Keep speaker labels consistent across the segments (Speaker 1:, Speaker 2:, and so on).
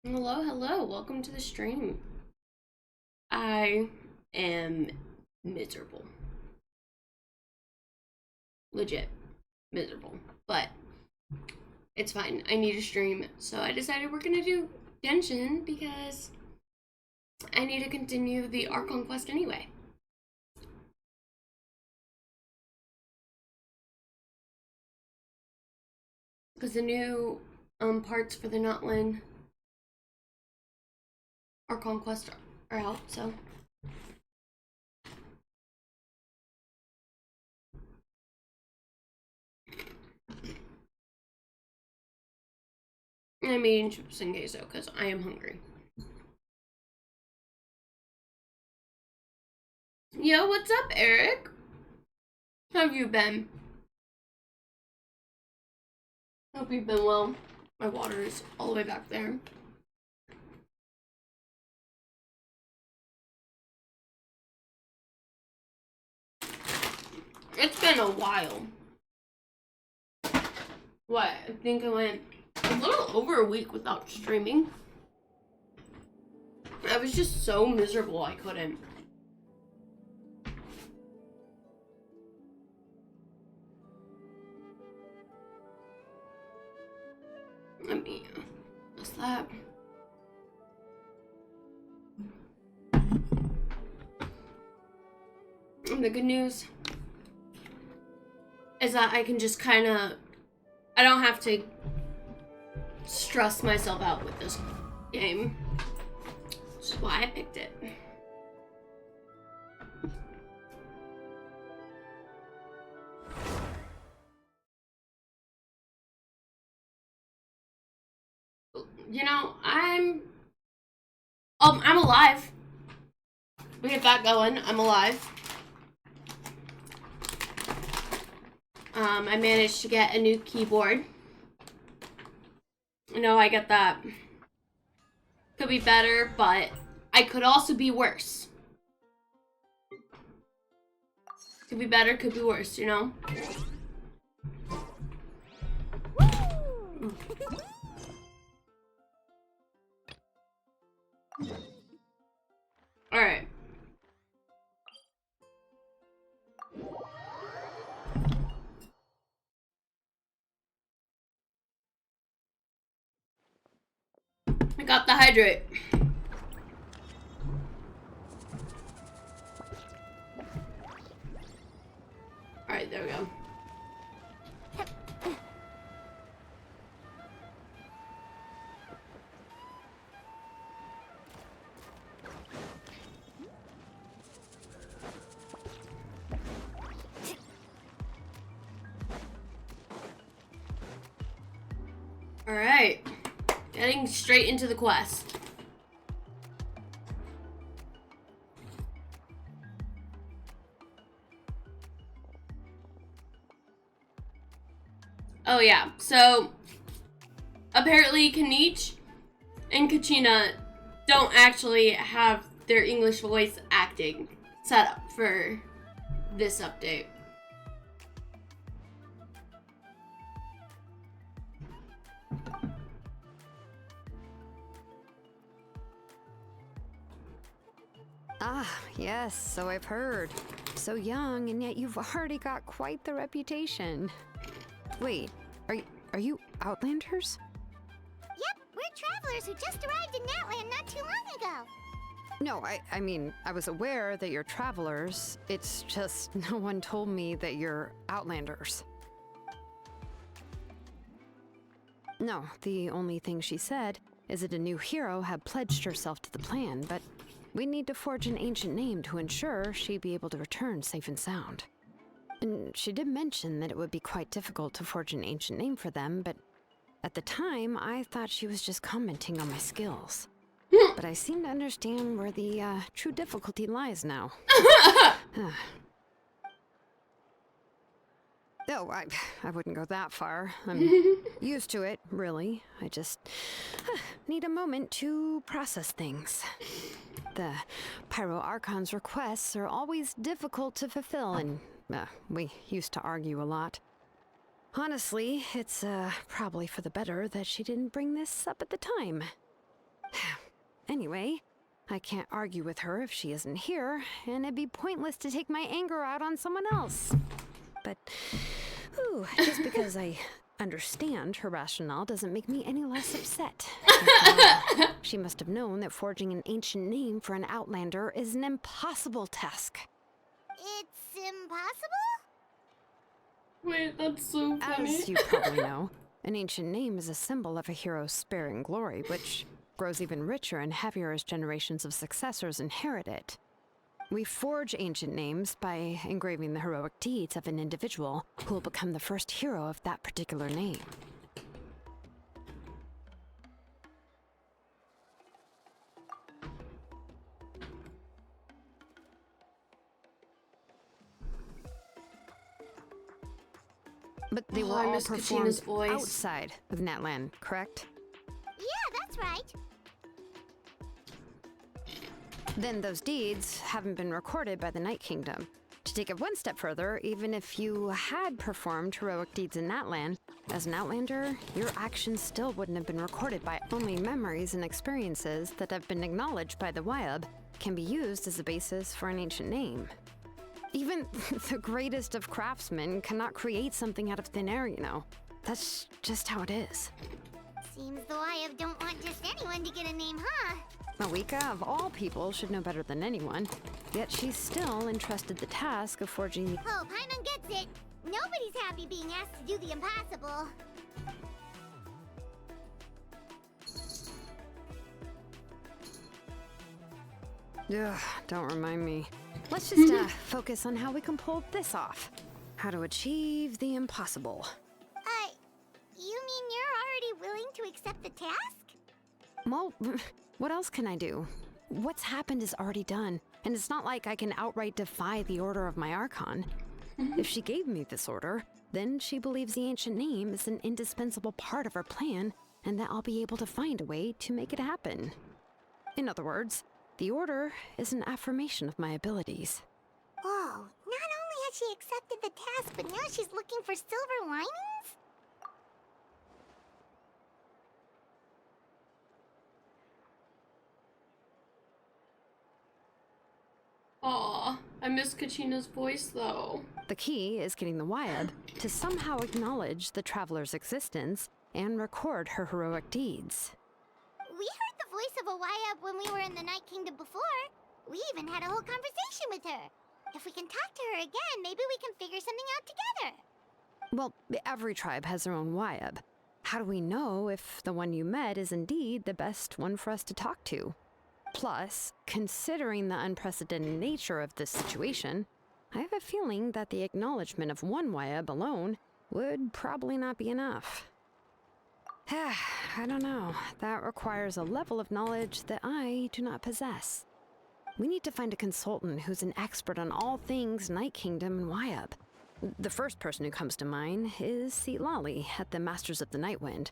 Speaker 1: Hello, hello. Welcome to the stream. I am miserable. Legit miserable. But it's fine. I need a stream. So I decided we're going to do Genshin because I need to continue the Archon quest anyway. Because the new parts for the Notland Archon quest are out, so. I'm eating chips and queso because I am hungry. Yo, what's up, Eric? How have you been? Hope you've been well. My water is all the way back there. It's been a while. What? I think I went a little over a week without streaming. I was just so miserable I couldn't. I mean, what's that? And the good news is that I can just kind of, I don't have to stress myself out with this game. Which is why I picked it. You know, I'm alive. We get that going. I'm alive. I managed to get a new keyboard. No, I get that. Could be better, but I could also be worse. Could be better, could be worse, you know? Alright. I got the hydrate. Alright, there we go. Alright. Getting straight into the quest. Oh yeah, so apparently Kanich and Kachina don't actually have their English voice acting set up for this update.
Speaker 2: Ah, yes, so I've heard. So young, and yet you've already got quite the reputation. Wait, are you Outlanders?
Speaker 3: Yep, we're travelers who just arrived in Natland not too long ago.
Speaker 2: No, I mean, I was aware that you're travelers. It's just no one told me that you're Outlanders. No, the only thing she said is that a new hero had pledged herself to the plan, but we need to forge an ancient name to ensure she'd be able to return safe and sound. And she did mention that it would be quite difficult to forge an ancient name for them, but at the time, I thought she was just commenting on my skills. But I seem to understand where the true difficulty lies now. No, I wouldn't go that far. I'm used to it, really. I just need a moment to process things. The Pyro Archon's requests are always difficult to fulfill, and we used to argue a lot. Honestly, it's probably for the better that she didn't bring this up at the time. Anyway, I can't argue with her if she isn't here, and it'd be pointless to take my anger out on someone else. But, just because I understand her rationale doesn't make me any less upset. After all, she must have known that forging an ancient name for an outlander is an impossible task.
Speaker 3: It's impossible?
Speaker 1: Wait, that's so funny.
Speaker 2: As you probably know, an ancient name is a symbol of a hero's spirit and glory, which grows even richer and heavier as generations of successors inherit it. We forge ancient names by engraving the heroic deeds of an individual who will become the first hero of that particular name. But they were
Speaker 1: I
Speaker 2: all
Speaker 1: miss
Speaker 2: performed
Speaker 1: Kachina's voice.
Speaker 2: outside of Natlan, correct?
Speaker 3: Yeah, that's right.
Speaker 2: Then those deeds haven't been recorded by the Night Kingdom. To take it one step further, even if you had performed heroic deeds in Natlan, as an outlander, your actions still wouldn't have been recorded by only memories and experiences that have been acknowledged by the Wyab can be used as a basis for an ancient name. Even the greatest of craftsmen cannot create something out of thin air, you know. That's just how it is.
Speaker 3: Seems the Wyab don't want just anyone to get a name, huh?
Speaker 2: Mawika, of all people, should know better than anyone. Yet she's still entrusted the task of forging the...
Speaker 3: Oh, Paimon gets it. Nobody's happy being asked to do the impossible.
Speaker 2: Ugh, don't remind me. Let's just focus on how we can pull this off. How to achieve the impossible.
Speaker 3: You mean you're already willing to accept the task?
Speaker 2: Well, what else can I do? What's happened is already done, and it's not like I can outright defy the order of my Archon. If she gave me this order, then she believes the ancient name is an indispensable part of her plan, and that I'll be able to find a way to make it happen. In other words, the order is an affirmation of my abilities.
Speaker 3: Whoa, not only has she accepted the task, but now she's looking for silver linings?
Speaker 1: Aw, I miss Kachina's voice though.
Speaker 2: The key is getting the Wyab to somehow acknowledge the traveler's existence and record her heroic deeds.
Speaker 3: We heard the voice of a Wyab when we were in the Night Kingdom before. We even had a whole conversation with her. If we can talk to her again, maybe we can figure something out together.
Speaker 2: Well, every tribe has their own Wyab. How do we know if the one you met is indeed the best one for us to talk to? Plus, considering the unprecedented nature of this situation, I have a feeling that the acknowledgement of one Wyab alone would probably not be enough. I don't know. That requires a level of knowledge that I do not possess. We need to find a consultant who's an expert on all things Night Kingdom and Wyab. The first person who comes to mind is Lali at the Masters of the Nightwind,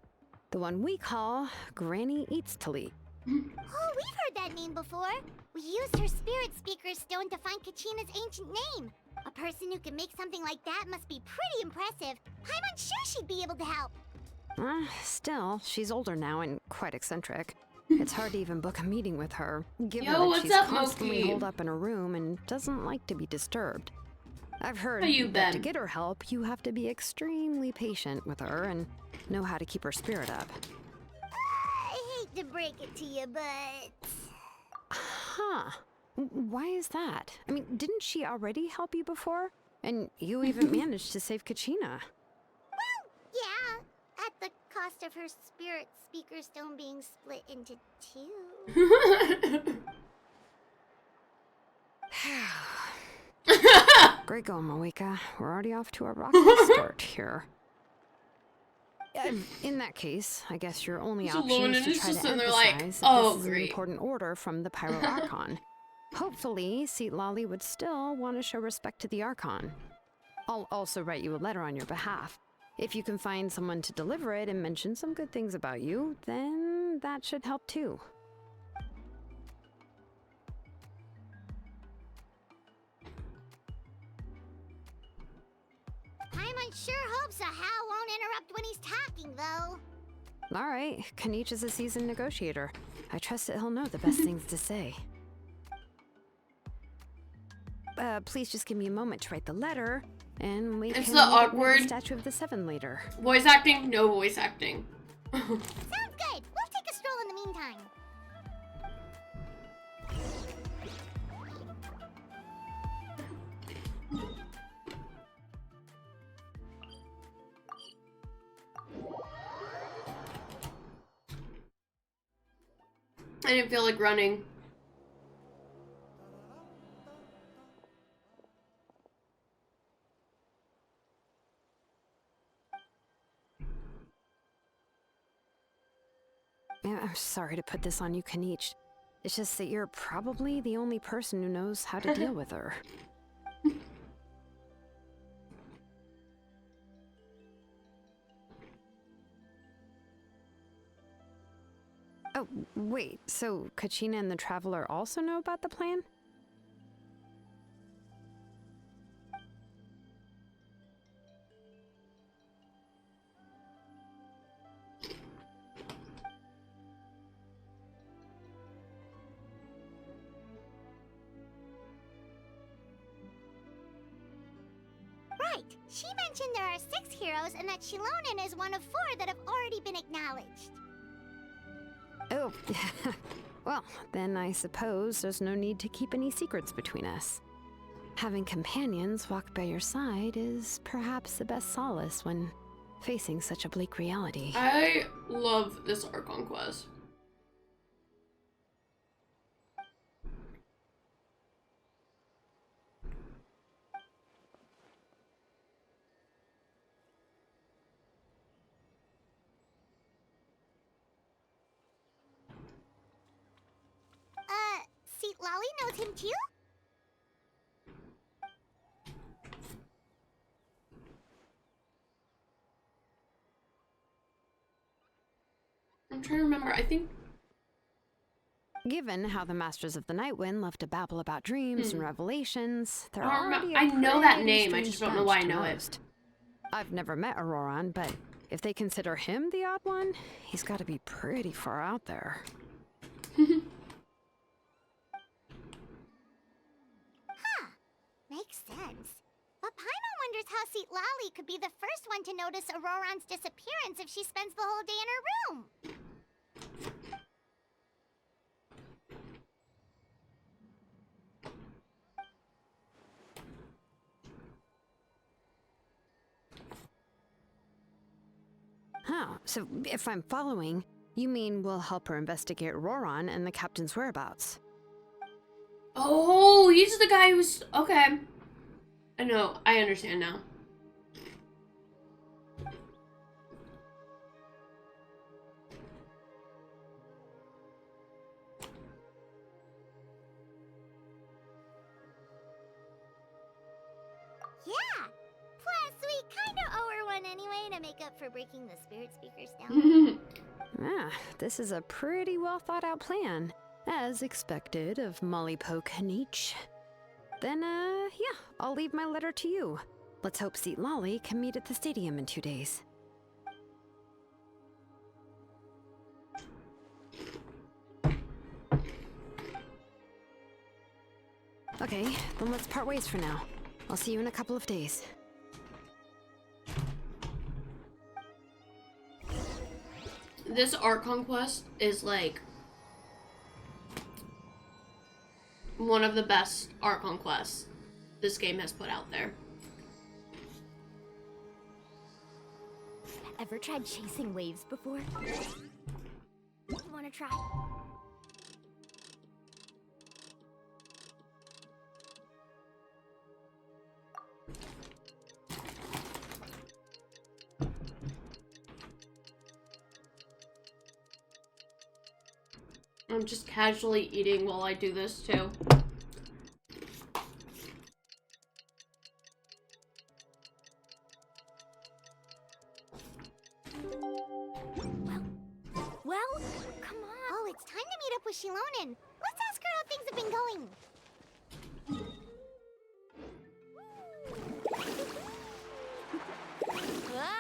Speaker 2: the one we call Granny Eats to Leap.
Speaker 3: Oh, we've heard that name before. We used her spirit speaker stone to find Kachina's ancient name. A person who can make something like that must be pretty impressive. I'm unsure she'd be able to help.
Speaker 2: Still, she's older now and quite eccentric. It's hard to even book a meeting with her, given
Speaker 1: Yo,
Speaker 2: that
Speaker 1: what's
Speaker 2: she's
Speaker 1: up,
Speaker 2: constantly
Speaker 1: Moki?
Speaker 2: holed up in her room and doesn't like to be disturbed. I've heard
Speaker 1: How you
Speaker 2: that to
Speaker 1: been?
Speaker 2: get her help, you have to be extremely patient with her and know how to keep her spirit up.
Speaker 3: I hate to break it to you, but...
Speaker 2: Huh. Why is that? I mean, didn't she already help you before? And you even managed to save Kachina.
Speaker 3: Well, yeah. At the cost of her spirit speaker stone being split into two.
Speaker 2: Great going, Mawika. We're already off to a rocky start here. In that case, I guess your only
Speaker 1: He's
Speaker 2: option
Speaker 1: alone
Speaker 2: is
Speaker 1: and
Speaker 2: to
Speaker 1: he's
Speaker 2: try
Speaker 1: just
Speaker 2: to
Speaker 1: sitting there
Speaker 2: emphasize
Speaker 1: like,
Speaker 2: that
Speaker 1: "Oh,
Speaker 2: this is an
Speaker 1: great."
Speaker 2: important order from the Pyro Archon. Hopefully, Lali would still want to show respect to the Archon. I'll also write you a letter on your behalf. If you can find someone to deliver it and mention some good things about you, then that should help too.
Speaker 3: Paimon sure hopes a Hal won't interrupt when he's talking, though.
Speaker 2: All right, Kanich is a seasoned negotiator. I trust that he'll know the best things to say. Please just give me a moment to write the letter, and we
Speaker 1: It's
Speaker 2: can
Speaker 1: the
Speaker 2: meet at
Speaker 1: awkward
Speaker 2: the Statue of the Seven later.
Speaker 1: voice acting. No voice acting.
Speaker 3: Sounds good. We'll take a stroll in the meantime.
Speaker 1: I didn't feel like running.
Speaker 2: Yeah, I'm sorry to put this on you, Kanich. It's just that you're probably the only person who knows how to deal with her. Oh, wait, so Kachina and the Traveler also know about the plan?
Speaker 3: Right. She mentioned there are 6 heroes and that Shilonen is one of 4 that have already been acknowledged.
Speaker 2: Oh, well, then I suppose there's no need to keep any secrets between us. Having companions walk by your side is perhaps the best solace when facing such a bleak reality.
Speaker 1: I love this Archon quest.
Speaker 3: Seat Lolly knows him too?
Speaker 1: I'm trying to remember. I think
Speaker 2: Given how the Masters of the Nightwind love to babble about dreams and revelations, they're already
Speaker 1: I know that
Speaker 2: pretty
Speaker 1: name. I
Speaker 2: strange
Speaker 1: just don't know
Speaker 2: bunch
Speaker 1: why I
Speaker 2: to
Speaker 1: know it.
Speaker 2: most. I've never met Auroran, but if they consider him the odd one, he's got to be pretty far out there.
Speaker 3: Makes sense. But Paimon wonders how Seat Lolly could be the first one to notice Auroran's disappearance if she spends the whole day in her room.
Speaker 2: Huh, so if I'm following, you mean we'll help her investigate Auroran and the captain's whereabouts?
Speaker 1: Oh, he's the guy who's okay. I know. I understand now.
Speaker 3: Yeah. Plus, we kind of owe her one anyway to make up for breaking the spirit speakers down.
Speaker 2: Ah, this is a pretty well thought out plan, as expected of Mollypo Kanich. Then, yeah, I'll leave my letter to you. Let's hope Seat Lolly can meet at the stadium in 2 days. Okay, then let's part ways for now. I'll see you in a couple of days.
Speaker 1: This Archon quest is like one of the best Archon quests this game has put out there.
Speaker 3: Ever tried chasing waves before? You want to try?
Speaker 1: I'm just casually eating while I do this too.
Speaker 3: Well, come on. Oh, it's time to meet up with Shilonen. Let's ask her how things have been going. Whoa!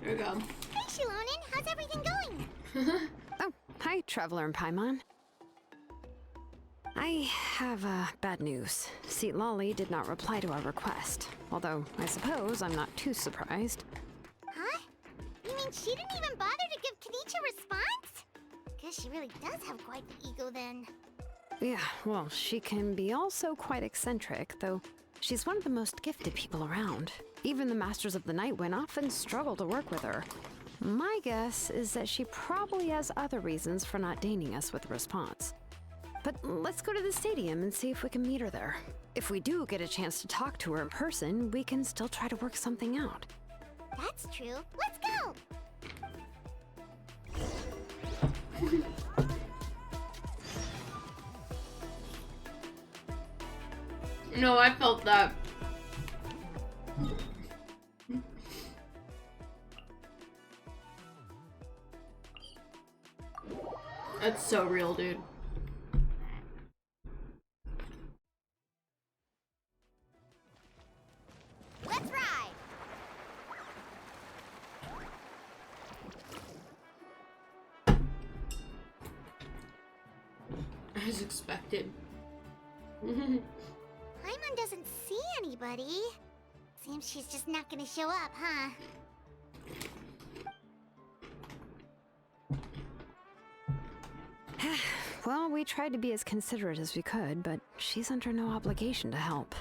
Speaker 1: There we go.
Speaker 3: Hey, Shilonin, how's everything going?
Speaker 2: Oh, hi, Traveler and Paimon. I have bad news. Lolly did not reply to our request. Although, I suppose I'm not too surprised.
Speaker 3: Huh? You mean she didn't even bother to give Kenichi a response? Guess she really does have quite the ego then.
Speaker 2: Yeah, well, she can be also quite eccentric, though she's one of the most gifted people around. Even the Masters of the Nightwind often struggle to work with her. My guess is that she probably has other reasons for not deigning us with a response. But let's go to the stadium and see if we can meet her there. If we do get a chance to talk to her in person, we can still try to work something out.
Speaker 3: That's true. Let's go!
Speaker 1: No, I felt that. That's so real, dude.
Speaker 3: Let's ride!
Speaker 1: As expected.
Speaker 3: Paimon doesn't see anybody. Seems she's just not gonna show up, huh?
Speaker 2: Well, we tried to be as considerate as we could, but she's under no obligation to help.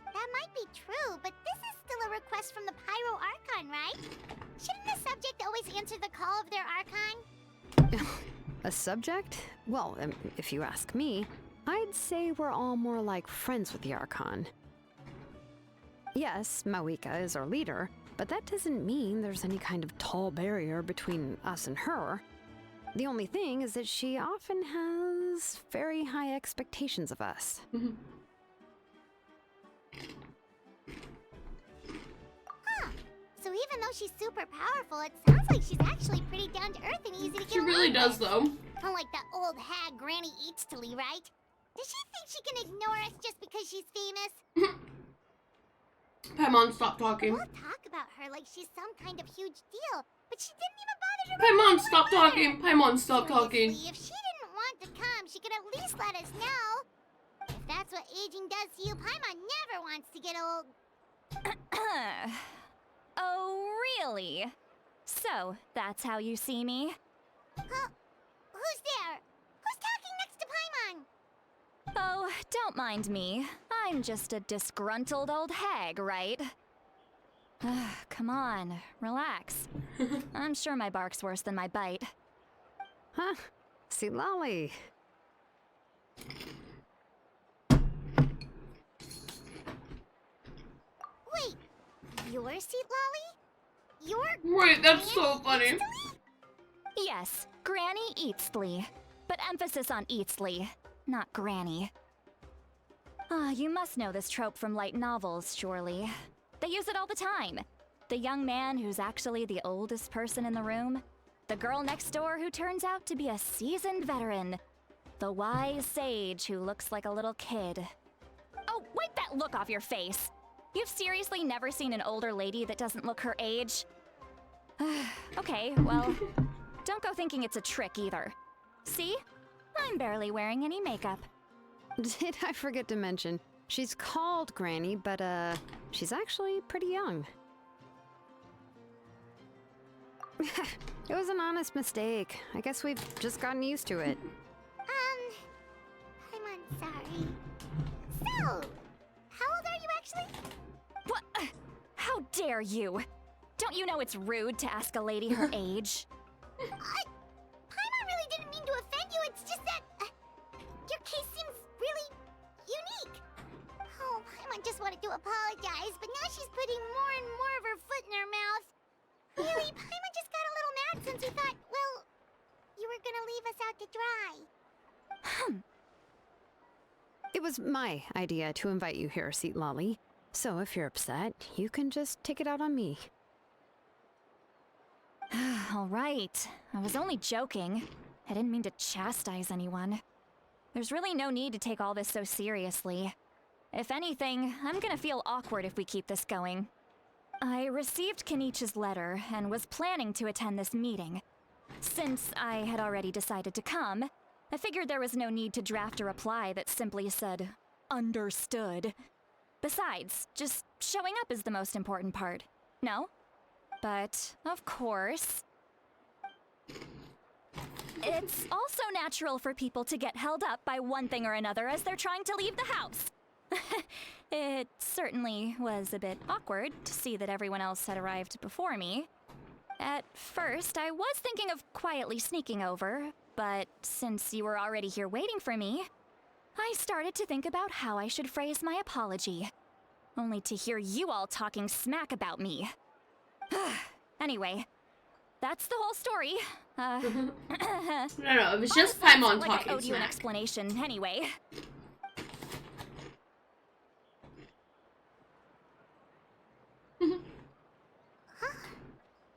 Speaker 3: That might be true, but this is still a request from the Pyro Archon, right? Shouldn't the subject always answer the call of their Archon?
Speaker 2: A subject? Well, if you ask me, I'd say we're all more like friends with the Archon. Yes, Mawika is our leader, but that doesn't mean there's any kind of tall barrier between us and her. The only thing is that she often has very high expectations of us.
Speaker 3: Huh. So even though she's super powerful, it sounds like she's actually pretty down to earth and easy to get
Speaker 1: She really does, though.
Speaker 3: Unlike that old hag Granny Eatstily, right? Does she think she can ignore us just because she's famous?
Speaker 1: Paimon, stop talking.
Speaker 3: We'll talk about her like she's some kind of huge deal, but she didn't even bother to
Speaker 1: Paimon,
Speaker 3: reply
Speaker 1: stop
Speaker 3: to our letter.
Speaker 1: talking. Paimon, stop talking.
Speaker 3: Seriously, if she didn't want to come, she could at least let us know. If that's what aging does to you, Paimon never wants to get old.
Speaker 4: Oh, really? So, that's how you see me?
Speaker 3: Huh? Who's there? Who's talking next to Paimon?
Speaker 4: Oh, don't mind me. I'm just a disgruntled old hag, right? Come on, relax. I'm sure my bark's worse than my bite.
Speaker 2: Huh? Lolly.
Speaker 3: Wait, you're Seat Lolly? You're
Speaker 1: Wait, that's so
Speaker 3: Granny
Speaker 1: funny.
Speaker 3: Eatstily?
Speaker 4: Yes, Granny Eatstly. But emphasis on Eatstly, not Granny. Ah, you must know this trope from light novels, surely. They use it all the time. The young man who's actually the oldest person in the room. The girl next door who turns out to be a seasoned veteran. The wise sage who looks like a little kid. Oh, wipe that look off your face! You've seriously never seen an older lady that doesn't look her age? Okay, well, don't go thinking it's a trick either. See? I'm barely wearing any makeup.
Speaker 2: Did I forget to mention, she's called Granny, but she's actually pretty young. It was an honest mistake. I guess we've just gotten used to it.
Speaker 3: I'm sorry. So, how old are you actually?
Speaker 4: What? How dare you? Don't you know it's rude to ask a lady her age?
Speaker 3: Paimon really didn't mean to offend you, it's just that your case seems really unique. Oh, Paimon just wanted to apologize, but now she's putting more and more of her foot in her mouth. Really, Paimon just got a little mad since we thought, well, you were gonna leave us out to dry.
Speaker 2: It was my idea to invite you here, Seat Lolly. So if you're upset, you can just take it out on me.
Speaker 4: All right. I was only joking. I didn't mean to chastise anyone. There's really no need to take all this so seriously. If anything, I'm gonna feel awkward if we keep this going. I received Kenichi's letter and was planning to attend this meeting. Since I had already decided to come, I figured there was no need to draft a reply that simply said, "Understood." Besides, just showing up is the most important part. No? But, of course, it's also natural for people to get held up by one thing or another as they're trying to leave the house. It certainly was a bit awkward to see that everyone else had arrived before me. At first, I was thinking of quietly sneaking over, but since you were already here waiting for me, I started to think about how I should phrase my apology. Only to hear you all talking smack about me. Anyway, that's the whole story.
Speaker 1: No, it was just Paimon
Speaker 4: like
Speaker 1: talking
Speaker 4: I owed you an
Speaker 1: smack.
Speaker 4: explanation anyway.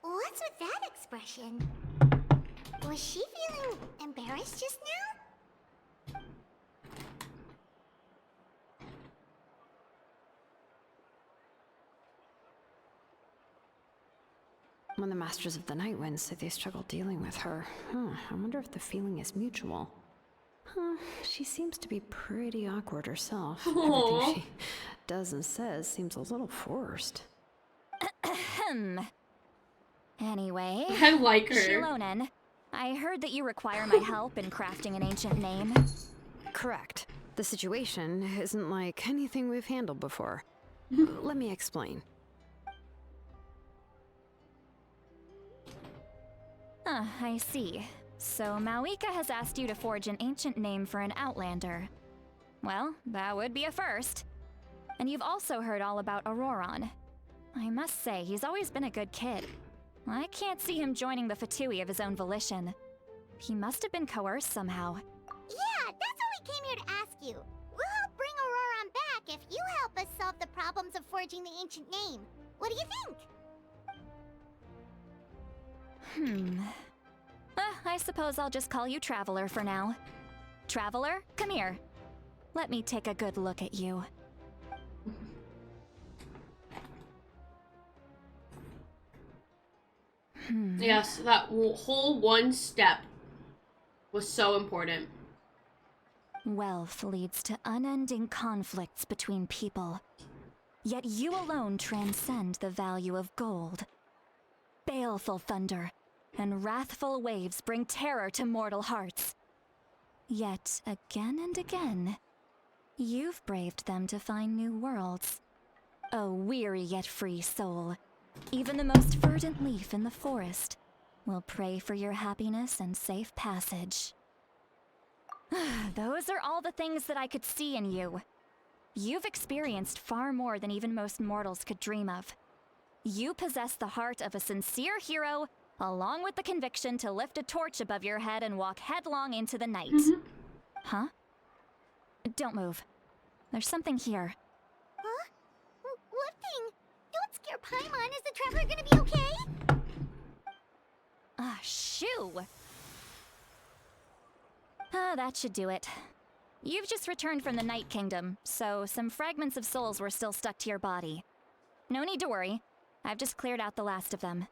Speaker 3: What's with that expression? Was she feeling embarrassed just now?
Speaker 2: When the Masters of the Night Wind say they struggle dealing with her, I wonder if the feeling is mutual. She seems to be pretty awkward herself.
Speaker 1: Aww.
Speaker 2: Everything she does and says seems a little forced.
Speaker 4: Anyway,
Speaker 1: I like her.
Speaker 4: Shilonen, I heard that you require my help in crafting an ancient name.
Speaker 2: Correct. The situation isn't like anything we've handled before. Let me explain.
Speaker 4: I see. So Mawika has asked you to forge an ancient name for an Outlander. Well, that would be a first. And you've also heard all about Auroron. I must say, he's always been a good kid. I can't see him joining the Fatui of his own volition. He must have been coerced somehow.
Speaker 3: Yeah, that's why we came here to ask you. We'll help bring Auroron back if you help us solve the problems of forging the ancient name. What do you think?
Speaker 4: I suppose I'll just call you Traveler for now. Traveler, come here. Let me take a good look at you.
Speaker 1: Yes, that whole one step was so important.
Speaker 4: Wealth leads to unending conflicts between people. Yet you alone transcend the value of gold. Baleful thunder and wrathful waves bring terror to mortal hearts. Yet again and again, you've braved them to find new worlds. O weary yet free soul, even the most verdant leaf in the forest will pray for your happiness and safe passage. Those are all the things that I could see in you. You've experienced far more than even most mortals could dream of. You possess the heart of a sincere hero, along with the conviction to lift a torch above your head and walk headlong into the night. Huh? Don't move. There's something here.
Speaker 3: Huh? What thing? Don't scare Paimon. Is the traveler gonna be okay?
Speaker 4: Ah, shoo! That should do it. You've just returned from the Night Kingdom, so some fragments of souls were still stuck to your body. No need to worry. I've just cleared out the last of them.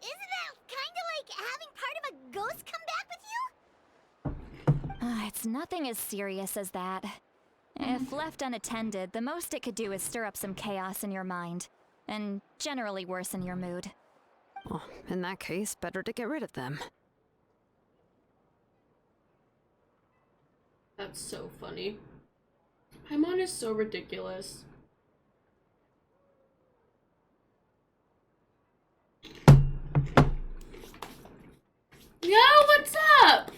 Speaker 3: Isn't that kinda like having part of a ghost come back with you?
Speaker 4: It's nothing as serious as that. If left unattended, the most it could do is stir up some chaos in your mind, and generally worsen your mood.
Speaker 2: Well, in that case, better to get rid of them.
Speaker 1: That's so funny. Paimon is so ridiculous. Yo, what's up?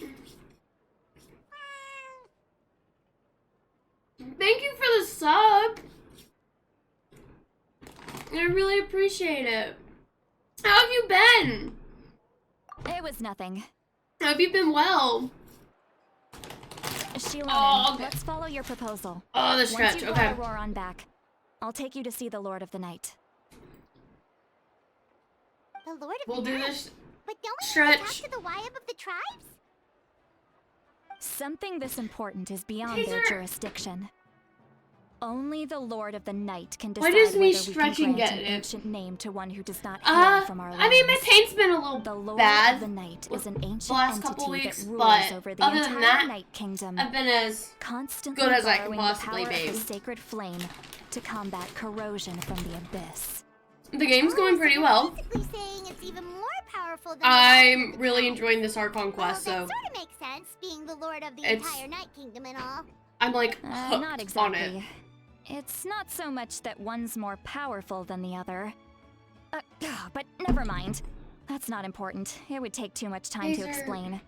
Speaker 1: Thank you for the sub. I really appreciate it. How have you been?
Speaker 4: It was nothing.
Speaker 1: How have you been well?
Speaker 4: Shilonen,
Speaker 1: Oh, okay.
Speaker 4: let's follow your proposal.
Speaker 1: Oh, the stretch,
Speaker 4: Once you
Speaker 1: okay.
Speaker 4: brought Auroron back, I'll take you to see the Lord of the Night.
Speaker 3: The Lord of
Speaker 1: We'll
Speaker 3: the
Speaker 1: do
Speaker 3: Night?
Speaker 1: this
Speaker 3: But don't we
Speaker 1: stretch.
Speaker 3: have to talk to the Wyab of the tribes?
Speaker 4: Something this important is beyond their
Speaker 1: Taser.
Speaker 4: jurisdiction. Only the Lord of the Night can
Speaker 1: Why
Speaker 4: decide
Speaker 1: does me
Speaker 4: whether we can
Speaker 1: stretching
Speaker 4: grant
Speaker 1: get
Speaker 4: an
Speaker 1: it?
Speaker 4: ancient name to one who does not hail from our lands.
Speaker 1: I mean, my paint's been a
Speaker 4: The
Speaker 1: little
Speaker 4: Lord
Speaker 1: bad
Speaker 4: of the Night is an
Speaker 1: the
Speaker 4: ancient
Speaker 1: last couple
Speaker 4: entity
Speaker 1: weeks,
Speaker 4: that rules
Speaker 1: but
Speaker 4: over the
Speaker 1: other
Speaker 4: entire
Speaker 1: than that,
Speaker 4: Night Kingdom,
Speaker 1: I've been as
Speaker 4: constantly
Speaker 1: good as I can
Speaker 4: borrowing
Speaker 1: possibly
Speaker 4: the power
Speaker 1: be.
Speaker 4: of the sacred flame to combat corrosion from the abyss.
Speaker 1: The game's going pretty well.
Speaker 3: Basically saying it's even more powerful than
Speaker 1: I'm really enjoying this Archon quest,
Speaker 3: well,
Speaker 1: so
Speaker 3: that sort of makes sense, being the lord of the
Speaker 1: It's-
Speaker 3: entire Night Kingdom and all.
Speaker 1: I'm like hooked
Speaker 4: Not
Speaker 1: on
Speaker 4: exactly.
Speaker 1: it.
Speaker 4: It's not so much that one's more powerful than the other. But never mind. That's not important. It would take too much time to
Speaker 1: Taser.
Speaker 4: explain.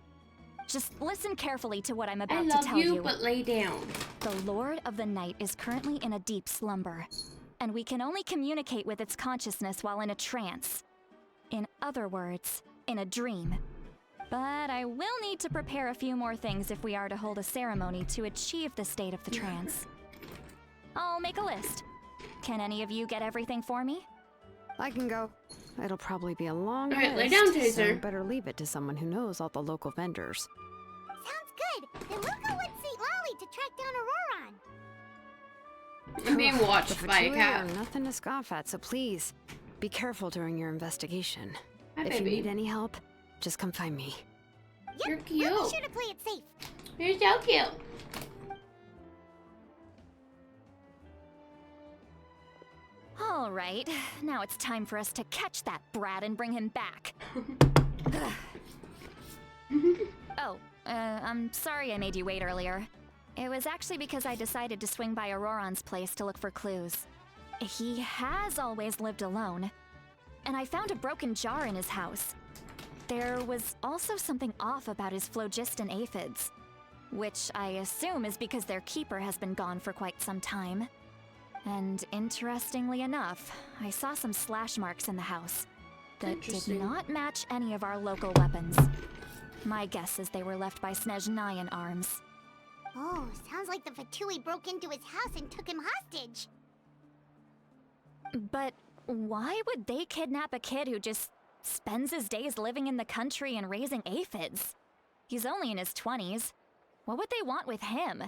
Speaker 4: Just listen carefully to what I'm
Speaker 1: I
Speaker 4: about to
Speaker 1: love
Speaker 4: tell
Speaker 1: you, but lay down.
Speaker 4: The Lord of the Night is currently in a deep slumber, and we can only communicate with its consciousness while in a trance. In other words, in a dream. But I will need to prepare a few more things if we are to hold a ceremony to achieve the state of the trance. I'll make a list. Can any of you get everything for me?
Speaker 2: I can go. It'll probably be a long
Speaker 1: Alright, lay
Speaker 2: list,
Speaker 1: down,
Speaker 2: so
Speaker 1: Taser.
Speaker 2: better leave it to someone who knows all the local vendors.
Speaker 3: Sounds good. Then we'll go with St. Lolly to track down Auroron.
Speaker 1: I'm being
Speaker 2: The
Speaker 1: watched by a
Speaker 2: Fatui
Speaker 1: cat.
Speaker 2: are nothing to scoff at, so please, be careful during your investigation.
Speaker 1: Hi,
Speaker 2: If you
Speaker 1: baby.
Speaker 2: need any help, just come find me.
Speaker 1: You're
Speaker 3: We'll be
Speaker 1: cute.
Speaker 3: sure to play it safe.
Speaker 1: You're so cute.
Speaker 4: All right, now it's time for us to catch that brat and bring him back. I'm sorry I made you wait earlier. It was actually because I decided to swing by Auroron's place to look for clues. He has always lived alone, and I found a broken jar in his house. There was also something off about his phlogiston aphids, which I assume is because their keeper has been gone for quite some time. And interestingly enough, I saw some slash marks in the house that did
Speaker 1: Interesting.
Speaker 4: not match any of our local weapons. My guess is they were left by Snezhnayan arms.
Speaker 3: Oh, sounds like the Fatui broke into his house and took him hostage.
Speaker 4: But why would they kidnap a kid who just spends his days living in the country and raising aphids? He's only in his 20s. What would they want with him?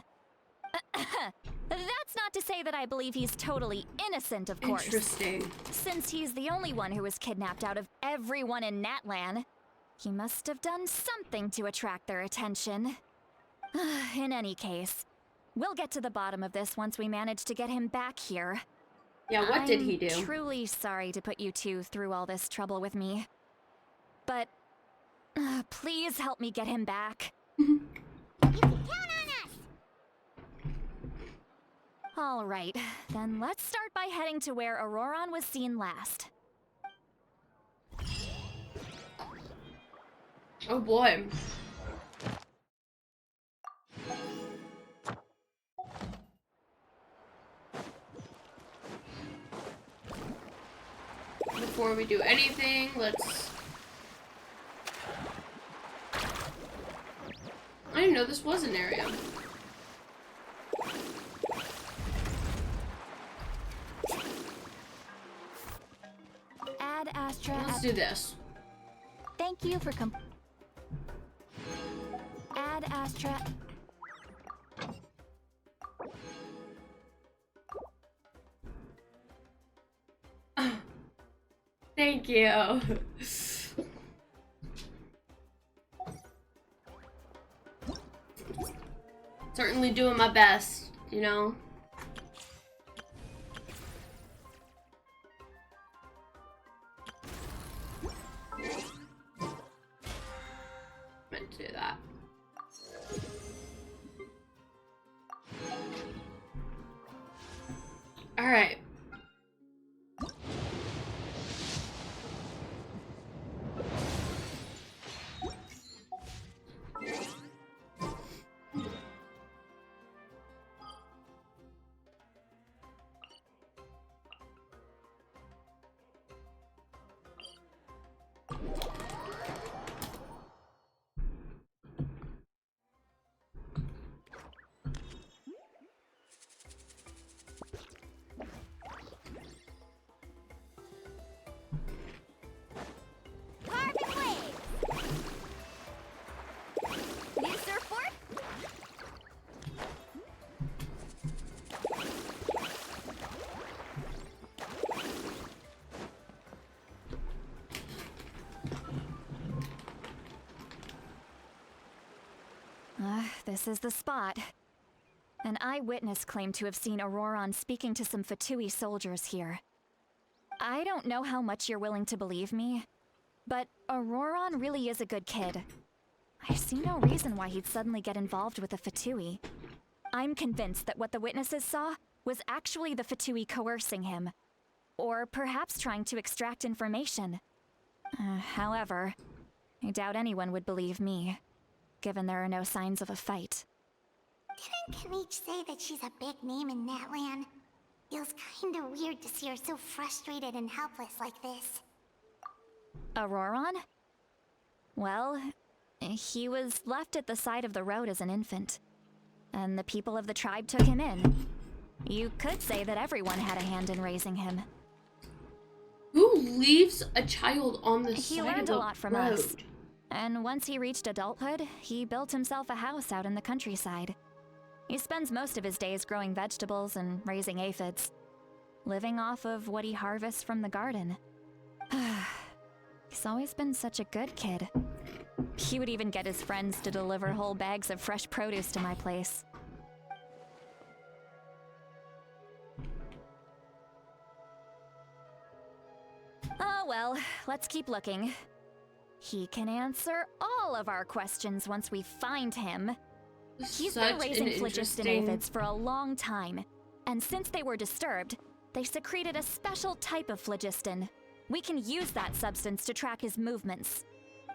Speaker 4: That's not to say that I believe he's totally innocent, of course.
Speaker 1: Interesting.
Speaker 4: Since he's the only one who was kidnapped out of everyone in Natlan, he must have done something to attract their attention. In any case, we'll get to the bottom of this once we manage to get him back here.
Speaker 1: Yeah, what did he
Speaker 4: I'm
Speaker 1: do?
Speaker 4: Truly sorry to put you two through all this trouble with me. But please help me get him back.
Speaker 3: You can count on us.
Speaker 4: All right, then let's start by heading to where Auroron was seen last.
Speaker 1: Oh boy. Before we do anything, let's... I didn't know this was an area.
Speaker 4: Ad Astra.
Speaker 1: Let's do this.
Speaker 4: Thank you for Ad Astra.
Speaker 1: Thank you. Certainly doing my best, you know? Meant to do that. Alright.
Speaker 4: this is the spot. An eyewitness claimed to have seen Auroron speaking to some Fatui soldiers here. I don't know how much you're willing to believe me, but Auroron really is a good kid. I see no reason why he'd suddenly get involved with the Fatui. I'm convinced that what the witnesses saw was actually the Fatui coercing him, or perhaps trying to extract information. However, I doubt anyone would believe me, given there are no signs of a fight.
Speaker 3: Didn't Kanich say that she's a big name in Natlan? Feels kinda weird to see her so frustrated and helpless like this.
Speaker 4: Auroron? Well, he was left at the side of the road as an infant, and the people of the tribe took him in. You could say that everyone had a hand in raising him.
Speaker 1: Who leaves a child on the
Speaker 4: He
Speaker 1: side
Speaker 4: learned
Speaker 1: of
Speaker 4: a
Speaker 1: the
Speaker 4: lot from
Speaker 1: road?
Speaker 4: us. And once he reached adulthood, he built himself a house out in the countryside. He spends most of his days growing vegetables and raising aphids, living off of what he harvests from the garden. He's always been such a good kid. He would even get his friends to deliver whole bags of fresh produce to my place. Oh well, let's keep looking. He can answer all of our questions once we find him. He's been raising phlogiston aphids for a long time, and since they were disturbed, they secreted a special type of phlogiston. We can use that substance to track his movements.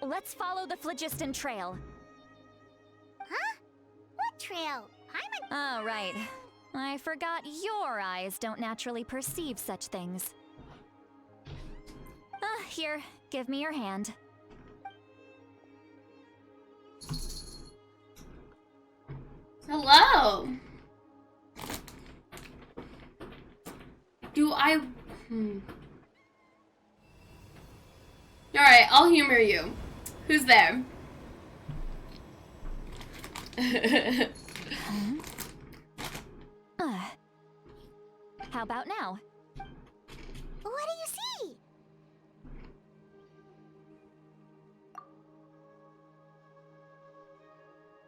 Speaker 4: Let's follow the phlogiston trail.
Speaker 3: Huh? What trail?
Speaker 4: Oh, right. I forgot your eyes don't naturally perceive such things. Here, give me your hand.
Speaker 1: Hello. Do I... Alright, I'll humor you. Who's there?
Speaker 4: How about now?
Speaker 3: What do you see?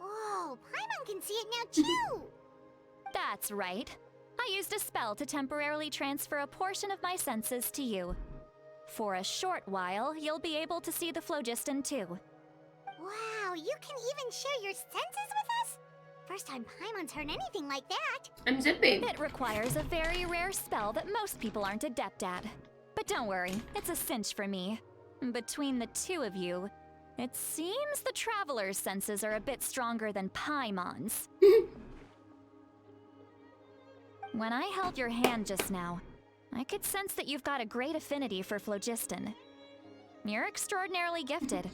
Speaker 3: Whoa, Paimon can see it now too!
Speaker 4: That's right. I used a spell to temporarily transfer a portion of my senses to you. For a short while, you'll be able to see the phlogiston too.
Speaker 3: Wow, you can even share your senses with us? First time Paimon's heard anything like that.
Speaker 1: I'm Zippy.
Speaker 4: It requires a very rare spell that most people aren't adept at. But don't worry, it's a cinch for me. Between the two of you, it seems the Traveler's senses are a bit stronger than Paimon's. When I held your hand just now, I could sense that you've got a great affinity for phlogiston. You're extraordinarily gifted.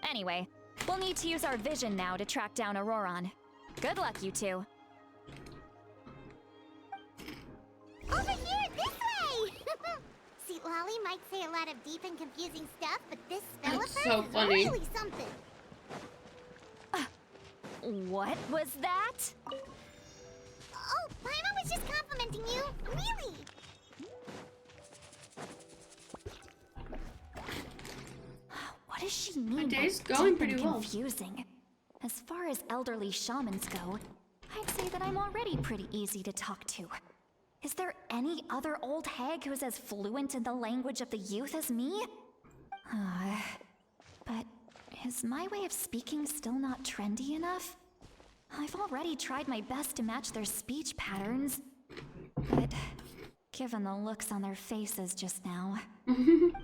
Speaker 4: Anyway, we'll need to use our vision now to track down Auroron. Good luck, you two.
Speaker 3: Over here, this way! See, Lolly might say a lot of deep and confusing stuff, but this spell of
Speaker 1: That's
Speaker 3: hers
Speaker 1: so
Speaker 3: is
Speaker 1: funny.
Speaker 3: really something.
Speaker 4: What was that?
Speaker 3: Oh, Paimon was just complimenting you. Really?
Speaker 4: What does she mean?
Speaker 1: My day's
Speaker 4: by
Speaker 1: going
Speaker 4: deep and
Speaker 1: pretty well.
Speaker 4: confusing? As far as elderly shamans go, I'd say that I'm already pretty easy to talk to. Is there any other old hag who's as fluent in the language of the youth as me? But is my way of speaking still not trendy enough? I've already tried my best to match their speech patterns, but given the looks on their faces just now,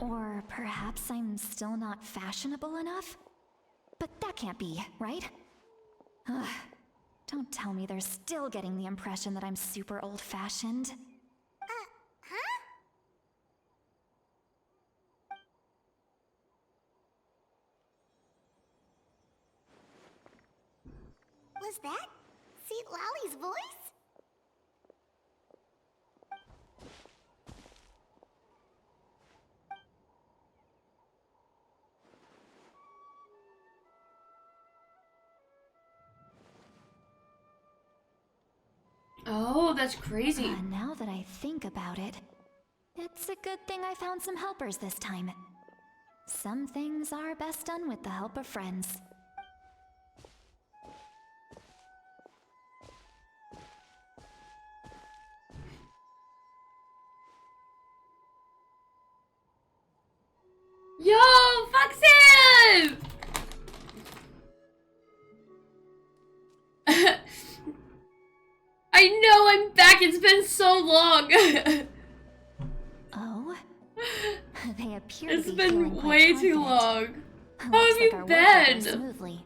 Speaker 4: or perhaps I'm still not fashionable enough? But that can't be, right? Ugh. Don't tell me they're still getting the impression that I'm super old-fashioned.
Speaker 3: Huh? Was that Seat Lolly's voice?
Speaker 1: Oh, that's crazy.
Speaker 4: Now that I think about it, it's a good thing I found some helpers this time. Some things are best done with the help of friends.
Speaker 1: Yo, fuck Sam! I know, I'm back. It's been so long.
Speaker 4: Oh? They appear
Speaker 1: It's
Speaker 4: to be
Speaker 1: been
Speaker 4: feeling quite
Speaker 1: way too
Speaker 4: confident.
Speaker 1: long.
Speaker 4: Looks
Speaker 1: How have
Speaker 4: like
Speaker 1: you
Speaker 4: our work went
Speaker 1: been?
Speaker 4: smoothly.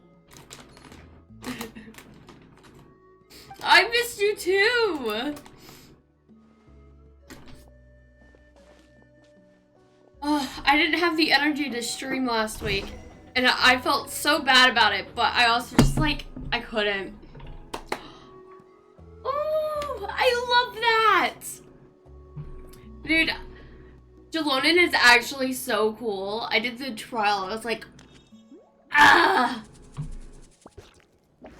Speaker 1: I missed you too. Oh, I didn't have the energy to stream last week. And I felt so bad about it, but I also just like, I couldn't. Oh, I love that. Dude, Jalonin is actually so cool. I did the trial. I was like, ah.
Speaker 3: You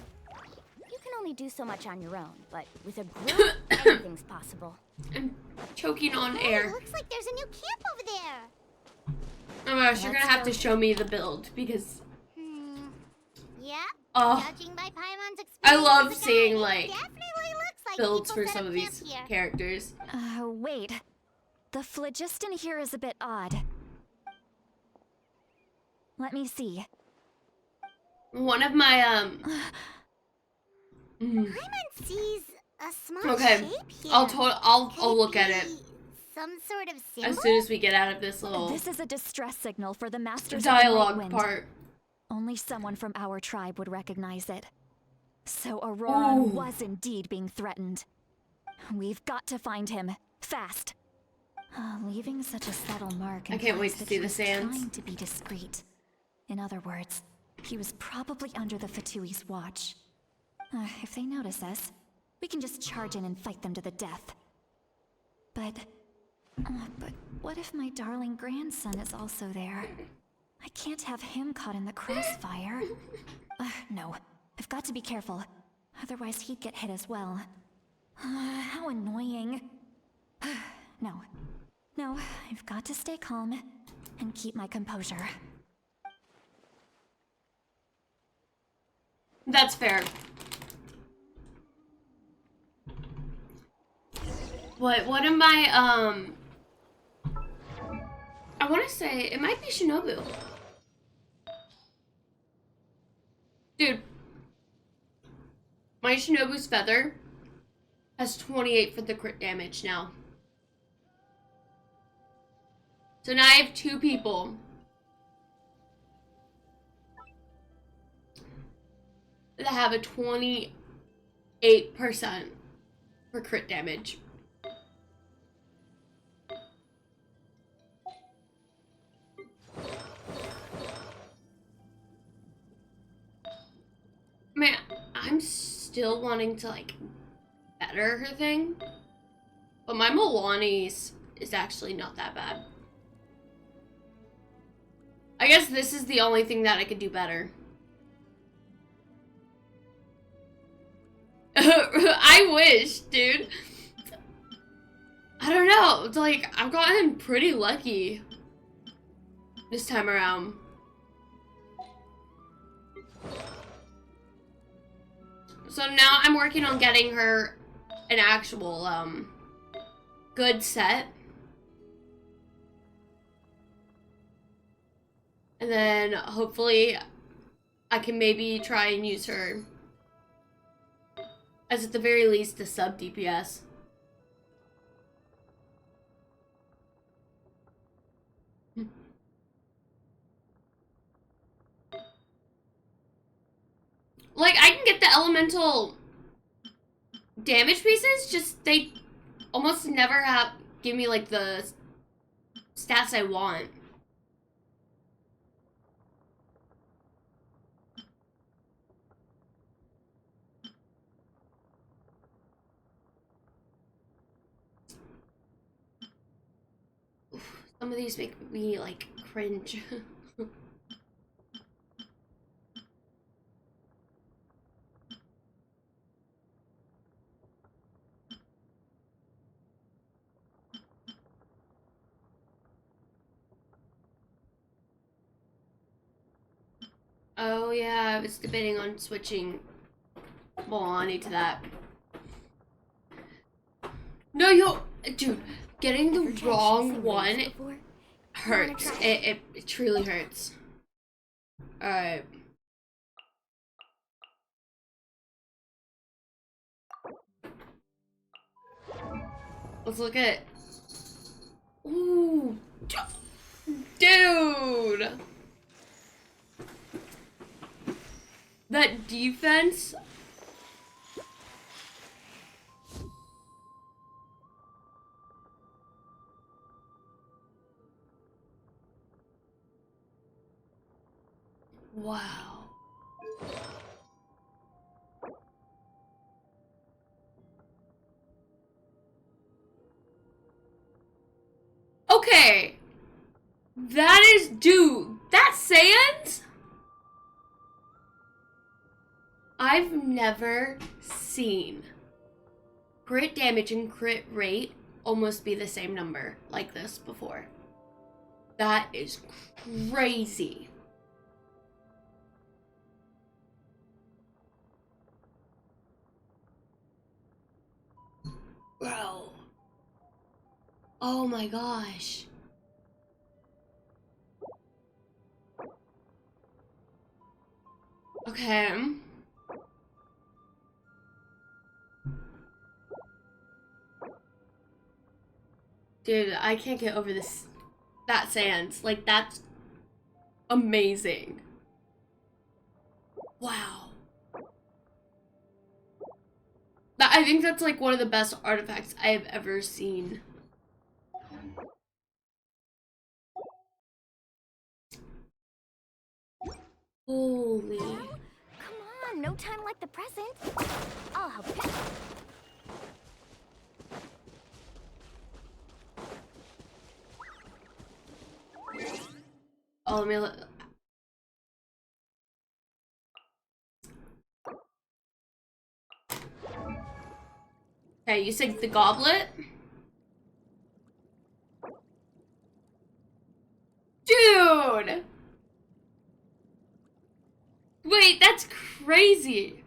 Speaker 3: can only do so much on your own, but with a group, anything's possible.
Speaker 1: I'm choking on
Speaker 3: Hey,
Speaker 1: air.
Speaker 3: looks like there's a new camp over there.
Speaker 1: Oh my gosh, you're
Speaker 3: Let's
Speaker 1: gonna have
Speaker 3: go.
Speaker 1: to show me the build because
Speaker 3: Yeah.
Speaker 1: oh,
Speaker 3: Judging by Paimon's experience
Speaker 1: I love
Speaker 3: as a guide,
Speaker 1: seeing
Speaker 3: it
Speaker 1: like
Speaker 3: definitely looks like
Speaker 1: builds
Speaker 3: people
Speaker 1: for
Speaker 3: set
Speaker 1: some
Speaker 3: up
Speaker 1: of these
Speaker 3: camp here.
Speaker 1: characters.
Speaker 4: Wait. The phlogiston here is a bit odd. Let me see.
Speaker 1: One of my
Speaker 3: Paimon sees a small
Speaker 1: okay,
Speaker 3: shape here.
Speaker 1: I'll
Speaker 3: Could
Speaker 1: look at
Speaker 3: be
Speaker 1: it
Speaker 3: Some sort of symbol?
Speaker 1: as soon as we get out of this little
Speaker 4: This is a distress signal for the Masters of the Night
Speaker 1: dialogue
Speaker 4: Wind.
Speaker 1: part.
Speaker 4: Only someone from our tribe would recognize it. So Auroran
Speaker 1: Ooh.
Speaker 4: was indeed being threatened. We've got to find him. Fast. Leaving such a subtle mark
Speaker 1: I can't wait
Speaker 4: implies
Speaker 1: to
Speaker 4: that
Speaker 1: see
Speaker 4: he
Speaker 1: the
Speaker 4: was
Speaker 1: sands.
Speaker 4: trying to be discreet. In other words, he was probably under the Fatui's watch. If they notice us, we can just charge in and fight them to the death. But what if my darling grandson is also there? I can't have him caught in the crossfire. No, I've got to be careful. Otherwise he'd get hit as well. How annoying. No, I've got to stay calm and keep my composure.
Speaker 1: That's fair. What am I I want to say it might be Shinobu. Dude, my Shinobu's feather has 28 for the crit damage now. So now I have two people that have a 28% for crit damage. Man, I'm still wanting to like better her thing, but my Milani's is actually not that bad. I guess this is the only thing that I could do better. I wish, dude. I don't know. It's like, I've gotten pretty lucky this time around. So now I'm working on getting her an actual, good set. And then hopefully I can maybe try and use her as at the very least a sub DPS. Like, I can get the elemental damage pieces, just they almost never give me like the stats I want. Some of these make me like cringe. Oh yeah, I was debating on switching Milani to that. No, dude, getting the wrong one hurts. It truly hurts. Alright. Let's look at... Ooh. Dude! That defense... Wow. Okay. That is, dude, that Saiyans? I've never seen crit damage and crit rate almost be the same number like this before. That is crazy. Bro. Oh my gosh. Okay. Dude, I can't get over this. That Sans. Like, that's amazing. Wow. I think that's like one of the best artifacts I have ever seen. Holy.
Speaker 3: Come on, no time like the present. I'll help you.
Speaker 1: Oh, let me look. Okay, you said the goblet? Dude! Wait, that's crazy.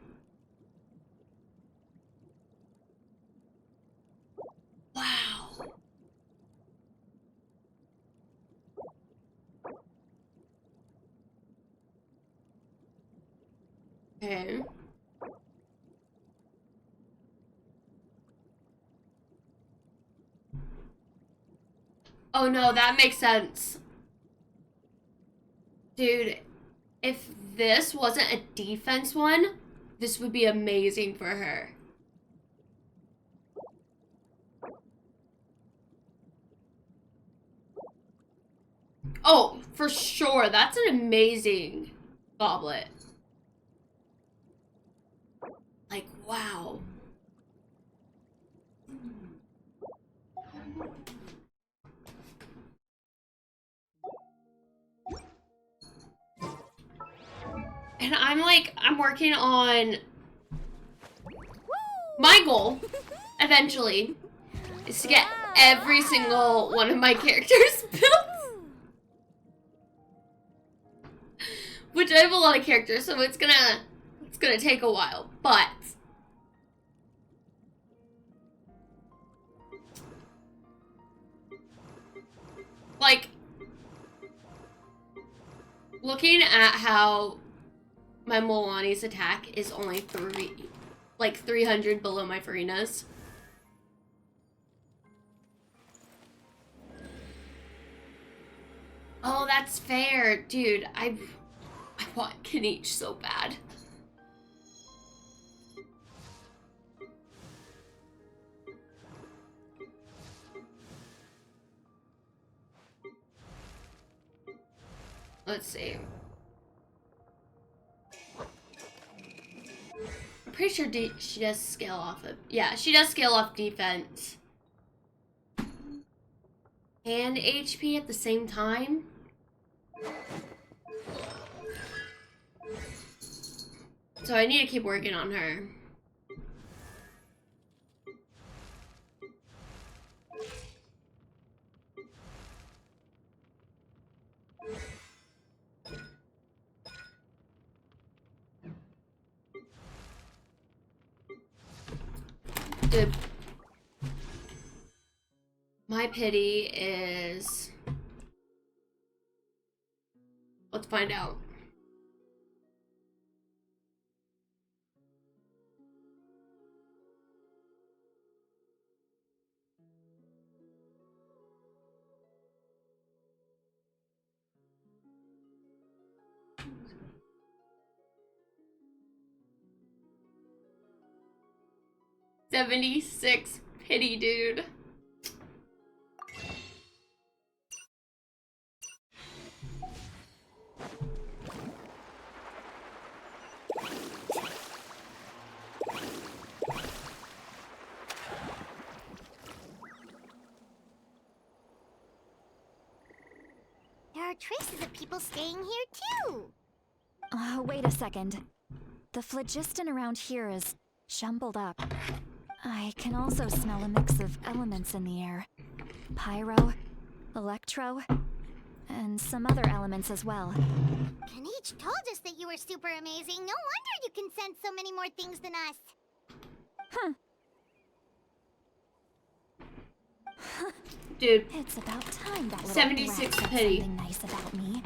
Speaker 1: Wow. Okay. Oh no, that makes sense. Dude, if this wasn't a defense one, this would be amazing for her. Oh, for sure. That's an amazing goblet. Like, wow. And I'm working on my goal, eventually, is to get every single one of my characters built. Which I have a lot of characters, so it's gonna take a while, but like looking at how my Milani's attack is only 300 below my Farina's. Oh, that's fair, dude. I want Kaniche so bad. Let's see. I'm pretty sure she does scale off of... Yeah, she does scale off defense and HP at the same time. So I need to keep working on her. Dude. My pity is Let's find out. $76 pity, dude.
Speaker 3: There are traces of people staying here too.
Speaker 4: Wait a second. The phlogiston around here is jumbled up. I can also smell a mix of elements in the air. Pyro, electro, and some other elements as well.
Speaker 3: Kanich told us that you were super amazing. No wonder you can sense so many more things than us.
Speaker 4: Huh.
Speaker 1: Dude,
Speaker 4: It's about time that little
Speaker 1: 76
Speaker 4: brat said
Speaker 1: pity.
Speaker 4: something nice about me.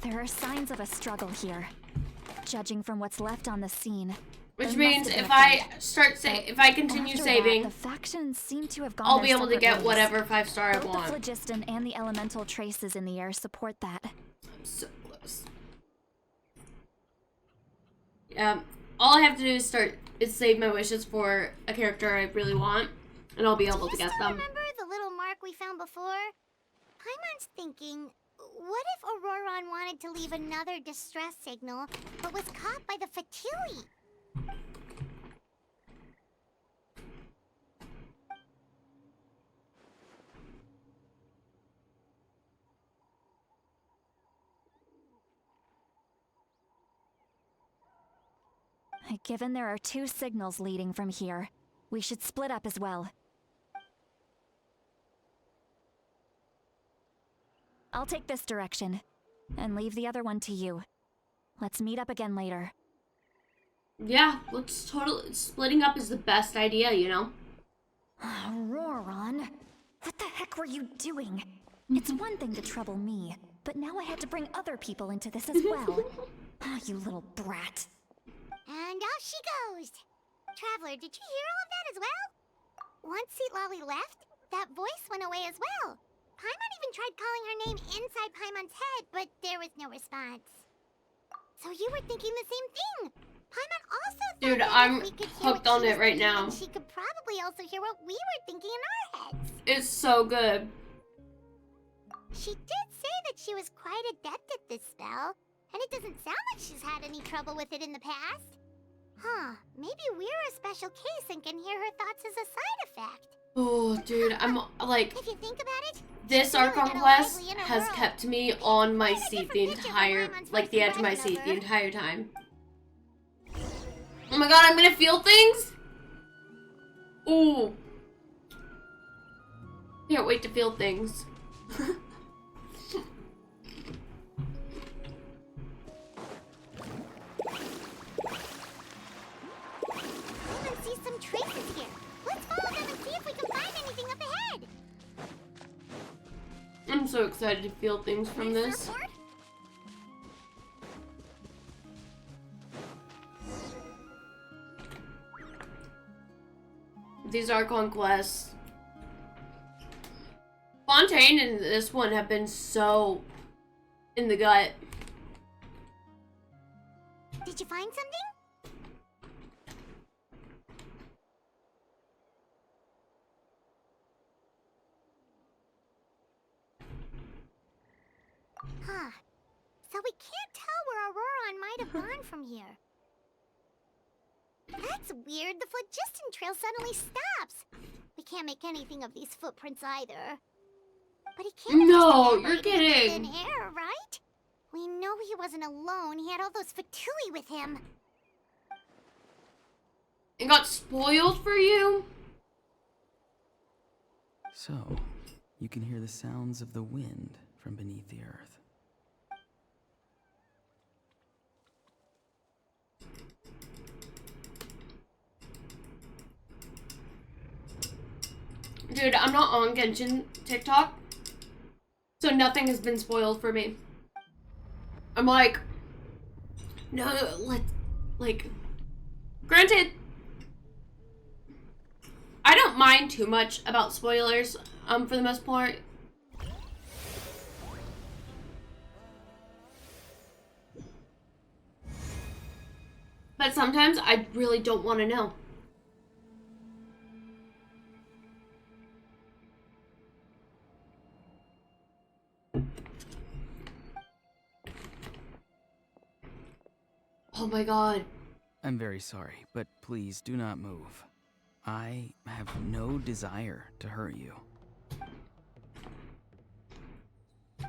Speaker 4: There are signs of a struggle here. Judging from what's left on the scene.
Speaker 1: which
Speaker 4: there
Speaker 1: means
Speaker 4: must have
Speaker 1: if
Speaker 4: been a
Speaker 1: I
Speaker 4: fight.
Speaker 1: start if I continue
Speaker 4: After
Speaker 1: saving,
Speaker 4: that, the factions seem to have gone
Speaker 1: I'll
Speaker 4: their
Speaker 1: be able to
Speaker 4: separate
Speaker 1: get
Speaker 4: ways.
Speaker 1: whatever 5-star I
Speaker 4: Both the
Speaker 1: want.
Speaker 4: phlogiston and the elemental traces in the air support that.
Speaker 1: I'm so close. All I have to do is save my wishes for a character I really want, and I'll be able to get them.
Speaker 3: Remember the little mark we found before? Paimon's thinking, what if Auroron wanted to leave another distress signal, but was caught by the Fatui?
Speaker 4: Given there are 2 signals leading from here, we should split up as well. I'll take this direction, and leave the other one to you. Let's meet up again later.
Speaker 1: Yeah, splitting up is the best idea, you know?
Speaker 4: Auroron, what the heck were you doing? It's one thing to trouble me, but now I had to bring other people into this as well. You little brat.
Speaker 3: And off she goes. Traveler, did you hear all of that as well? Once Seat Lolly left, that voice went away as well. Paimon even tried calling her name inside Paimon's head, but there was no response. So you were thinking the same thing. Paimon also thought
Speaker 1: Dude,
Speaker 3: that
Speaker 1: I'm
Speaker 3: if we could hear
Speaker 1: hooked
Speaker 3: what
Speaker 1: on
Speaker 3: she
Speaker 1: it
Speaker 3: was
Speaker 1: right
Speaker 3: thinking,
Speaker 1: now.
Speaker 3: She could probably also hear what we were thinking in our heads.
Speaker 1: It's so good.
Speaker 3: She did say that she was quite adept at this spell, and it doesn't sound like she's had any trouble with it in the past. Huh, maybe we're a special case and can hear her thoughts as a side effect.
Speaker 1: Oh, dude, I'm like,
Speaker 3: If you think about it,
Speaker 1: this
Speaker 3: really
Speaker 1: Archon
Speaker 3: got a
Speaker 1: quest
Speaker 3: lively inner
Speaker 1: has
Speaker 3: world.
Speaker 1: kept me on my
Speaker 3: Quite a
Speaker 1: seat
Speaker 3: different
Speaker 1: the
Speaker 3: picture from
Speaker 1: entire,
Speaker 3: Paimon's
Speaker 1: like the
Speaker 3: first
Speaker 1: edge of my
Speaker 3: impression
Speaker 1: seat
Speaker 3: of
Speaker 1: the
Speaker 3: her.
Speaker 1: entire time. Oh my god, I'm gonna feel things? Ooh. Can't wait to feel things.
Speaker 3: Paimon sees some traces here. Let's follow them and see if we can find anything up ahead.
Speaker 1: I'm so excited to feel things from this.
Speaker 3: Surfboard?
Speaker 1: These Archon quests. Fontaine and this one have been so in the gut.
Speaker 3: Did you find something? Huh. So we can't tell where Auroron might have gone from here. That's weird. The phlogiston trail suddenly stops. We can't make anything of these footprints either. But he can't have
Speaker 1: No,
Speaker 3: just
Speaker 1: you're
Speaker 3: evaporated into
Speaker 1: kidding.
Speaker 3: thin air, right? We know he wasn't alone. He had all those Fatui with him.
Speaker 1: It got spoiled for you?
Speaker 5: So, you can hear the sounds of the wind from beneath the earth.
Speaker 1: Dude, I'm not on Genshin TikTok, so nothing has been spoiled for me. I'm like, no, granted, I don't mind too much about spoilers, for the most part. But sometimes I really don't want to know. Oh my god.
Speaker 5: I'm very sorry, but please do not move. I have no desire to hurt you.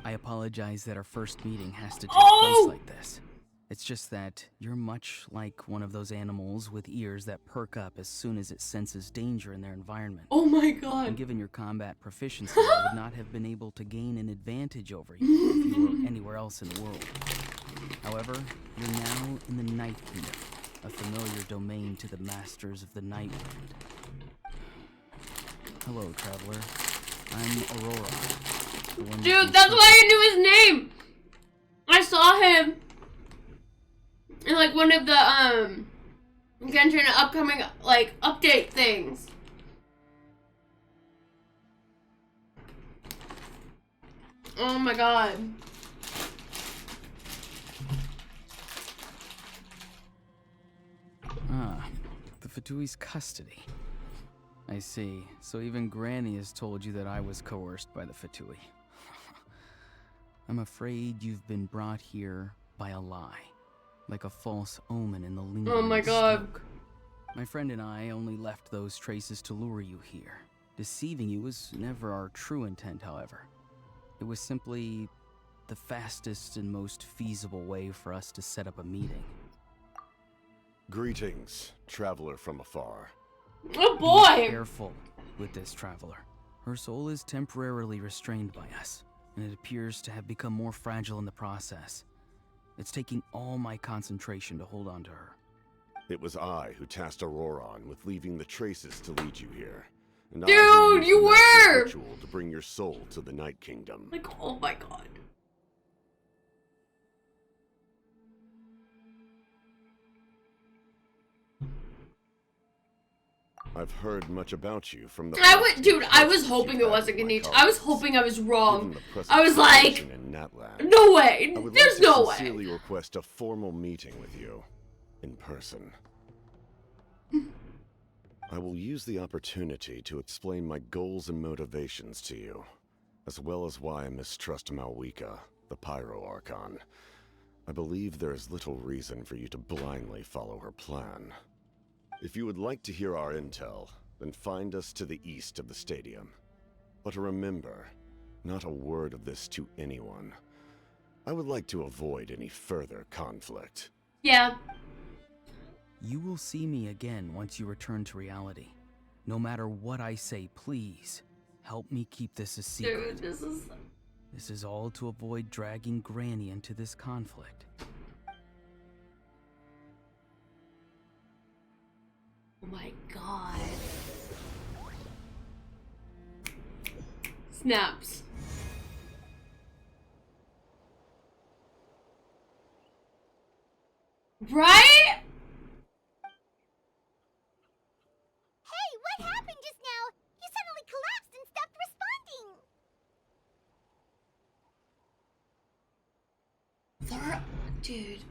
Speaker 5: I apologize that our first meeting has to take place like this. It's just that you're much like one of those animals with ears that perk up as soon as it senses danger in their environment.
Speaker 1: Oh my
Speaker 5: And
Speaker 1: god.
Speaker 5: given your combat proficiency, I would not have been able to gain an advantage over you if you were anywhere else in the world. However, you're now in the Night Kingdom, a familiar domain to the masters of the Night Wind. Hello, traveler. I'm Aurora. the one
Speaker 1: Dude,
Speaker 5: with
Speaker 1: that's
Speaker 5: the
Speaker 1: why I knew his name. I saw him in like one of the Genshin upcoming like update things. Oh my god.
Speaker 5: Ah, the Fatui's custody. I see. So even Granny has told you that I was coerced by the Fatui. I'm afraid you've been brought here by a lie, like a false omen in the lingering
Speaker 1: Oh my god.
Speaker 5: smoke. My friend and I only left those traces to lure you here. Deceiving you was never our true intent, however. It was simply the fastest and most feasible way for us to set up a meeting.
Speaker 6: Greetings, traveler from afar.
Speaker 1: Oh
Speaker 5: Be
Speaker 1: boy.
Speaker 5: careful with this traveler. Her soul is temporarily restrained by us, and it appears to have become more fragile in the process. It's taking all my concentration to hold on to her.
Speaker 6: It was I who tasked Auroron with leaving the traces to lead you here. And
Speaker 1: Dude,
Speaker 6: I who used
Speaker 1: you
Speaker 6: the master
Speaker 1: were!
Speaker 6: ritual to bring your soul to the Night Kingdom.
Speaker 1: Like, oh my god.
Speaker 6: I've heard much about you from the
Speaker 1: Dude, I was
Speaker 6: conversations
Speaker 1: hoping
Speaker 6: you've
Speaker 1: it
Speaker 6: had
Speaker 1: wasn't
Speaker 6: with my
Speaker 1: Genichi. I was
Speaker 6: colleagues.
Speaker 1: hoping I was wrong.
Speaker 6: Given the present
Speaker 1: I was like,
Speaker 6: situation in Natlan,
Speaker 1: no way.
Speaker 6: I would
Speaker 1: There's
Speaker 6: like to
Speaker 1: no way.
Speaker 6: sincerely request a formal meeting with you, in person. I will use the opportunity to explain my goals and motivations to you, as well as why I mistrust Malwika, the Pyro Archon. I believe there is little reason for you to blindly follow her plan. If you would like to hear our intel, then find us to the east of the stadium. But remember, not a word of this to anyone. I would like to avoid any further conflict.
Speaker 1: Yeah.
Speaker 5: You will see me again once you return to reality. No matter what I say, please, help me keep this a secret.
Speaker 1: Dude, this is...
Speaker 5: This is all to avoid dragging Granny into this conflict.
Speaker 1: Oh my god. Snaps. Right?
Speaker 3: Hey, what happened just now? You suddenly collapsed and stopped responding.
Speaker 1: Dude.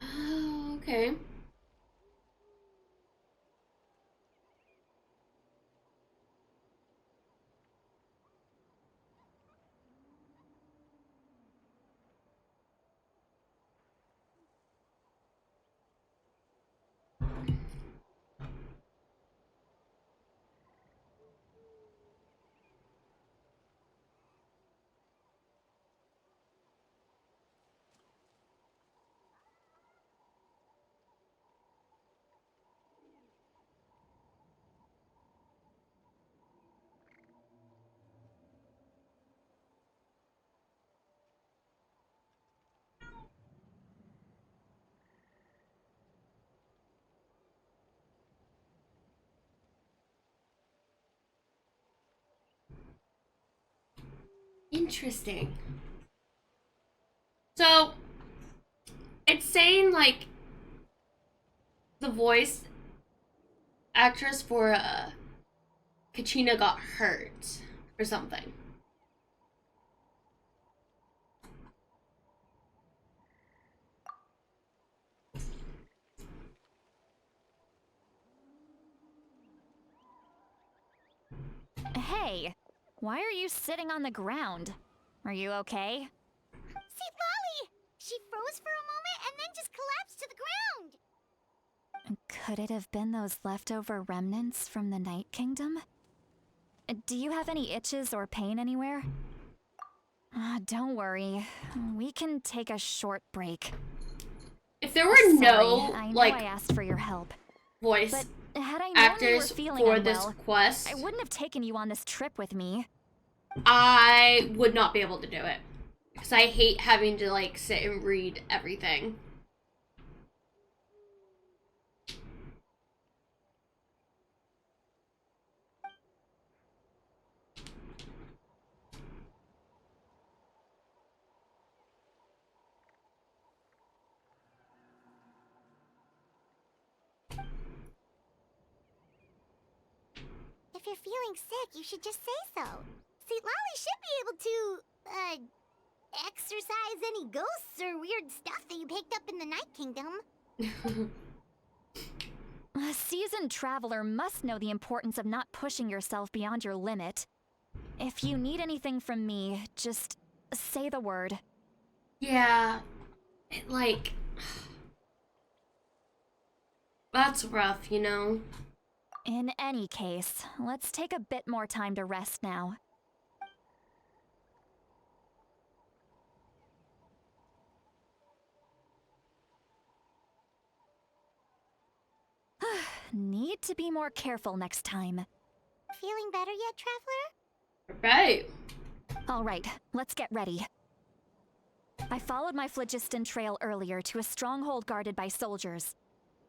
Speaker 1: Oh, okay. Interesting. So, it's saying, like, the voice actress for Kachina got hurt or something.
Speaker 4: Hey, why are you sitting on the ground? Are you okay?
Speaker 3: See, Lolly! She froze for a moment and then just collapsed to the ground!
Speaker 4: Could it have been those leftover remnants from the Night Kingdom? Do you have any itches or pain anywhere? Don't worry. We can take a short break.
Speaker 1: If there were
Speaker 4: Sorry,
Speaker 1: no,
Speaker 4: I know
Speaker 1: like,
Speaker 4: I asked for your help.
Speaker 1: voice
Speaker 4: But had I known
Speaker 1: actors
Speaker 4: you were feeling
Speaker 1: for
Speaker 4: unwell,
Speaker 1: this quest,
Speaker 4: I wouldn't have taken you on this trip with me.
Speaker 1: I would not be able to do it. Because I hate having to, like, sit and read everything.
Speaker 3: If you're feeling sick, you should just say so. See, Lolly should be able to, exorcise any ghosts or weird stuff that you picked up in the Night Kingdom.
Speaker 4: A seasoned traveler must know the importance of not pushing yourself beyond your limit. If you need anything from me, just say the word.
Speaker 1: Yeah, like, that's rough, you know?
Speaker 4: In any case, let's take a bit more time to rest now. Need to be more careful next time.
Speaker 3: Feeling better yet, Traveler?
Speaker 1: Right.
Speaker 4: Alright, let's get ready. I followed my phlogiston trail earlier to a stronghold guarded by soldiers.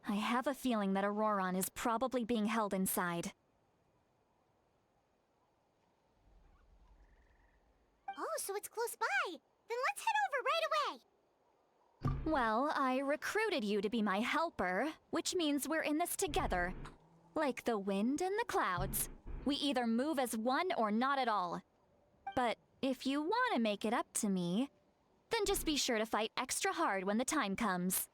Speaker 4: I have a feeling that Auroron is probably being held inside.
Speaker 3: Oh, so it's close by. Then let's head over right away.
Speaker 4: Well, I recruited you to be my helper, which means we're in this together. Like the wind and the clouds. We either move as one or not at all. But if you want to make it up to me, then just be sure to fight extra hard when the time comes.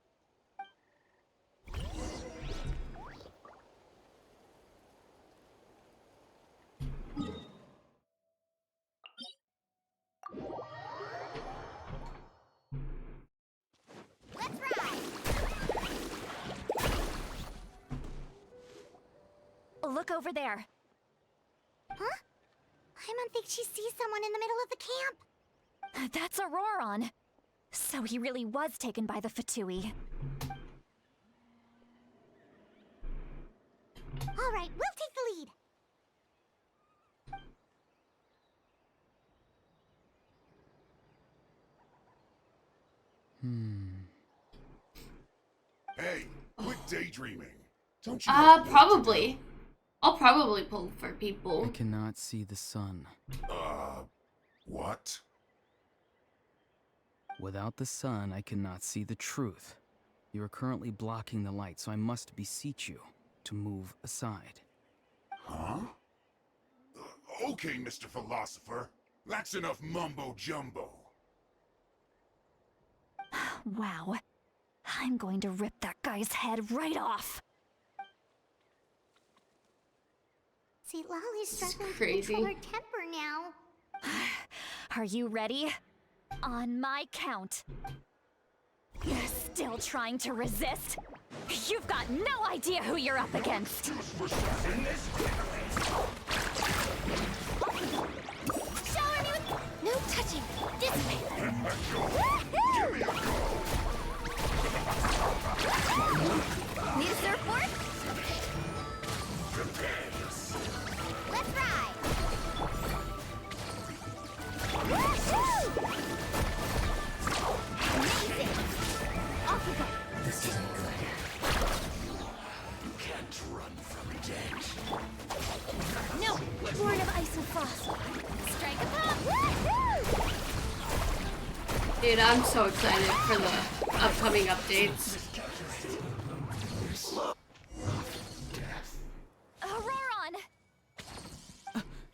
Speaker 3: Let's ride!
Speaker 4: Look over there.
Speaker 3: Huh? I don't think she sees someone in the middle of the camp.
Speaker 4: That's Auroron. So he really was taken by the Fatui.
Speaker 3: All right, we'll take the lead.
Speaker 7: Hey, quit daydreaming. Don't you have work to
Speaker 1: Probably. I'll probably pull for people.
Speaker 5: I cannot see the sun.
Speaker 7: do? What?
Speaker 5: Without the sun, I cannot see the truth. You are currently blocking the light, so I must beseech you to move aside.
Speaker 7: Huh? Okay, Mr. Philosopher. That's enough mumbo-jumbo.
Speaker 4: Wow. I'm going to rip that guy's head right off.
Speaker 3: See, Lolly's
Speaker 1: This is
Speaker 3: struggling to
Speaker 1: crazy.
Speaker 3: control her temper now.
Speaker 4: Are you ready? On my count. You're still trying to resist? You've got no idea who you're up against.
Speaker 3: Show her new... No touching. This way. Need a surfboard? Let's ride. Woohoo! Amazing. Off we go.
Speaker 5: This isn't good.
Speaker 7: You can't run from death.
Speaker 1: Dude, I'm so excited for the upcoming updates.
Speaker 4: Auroron!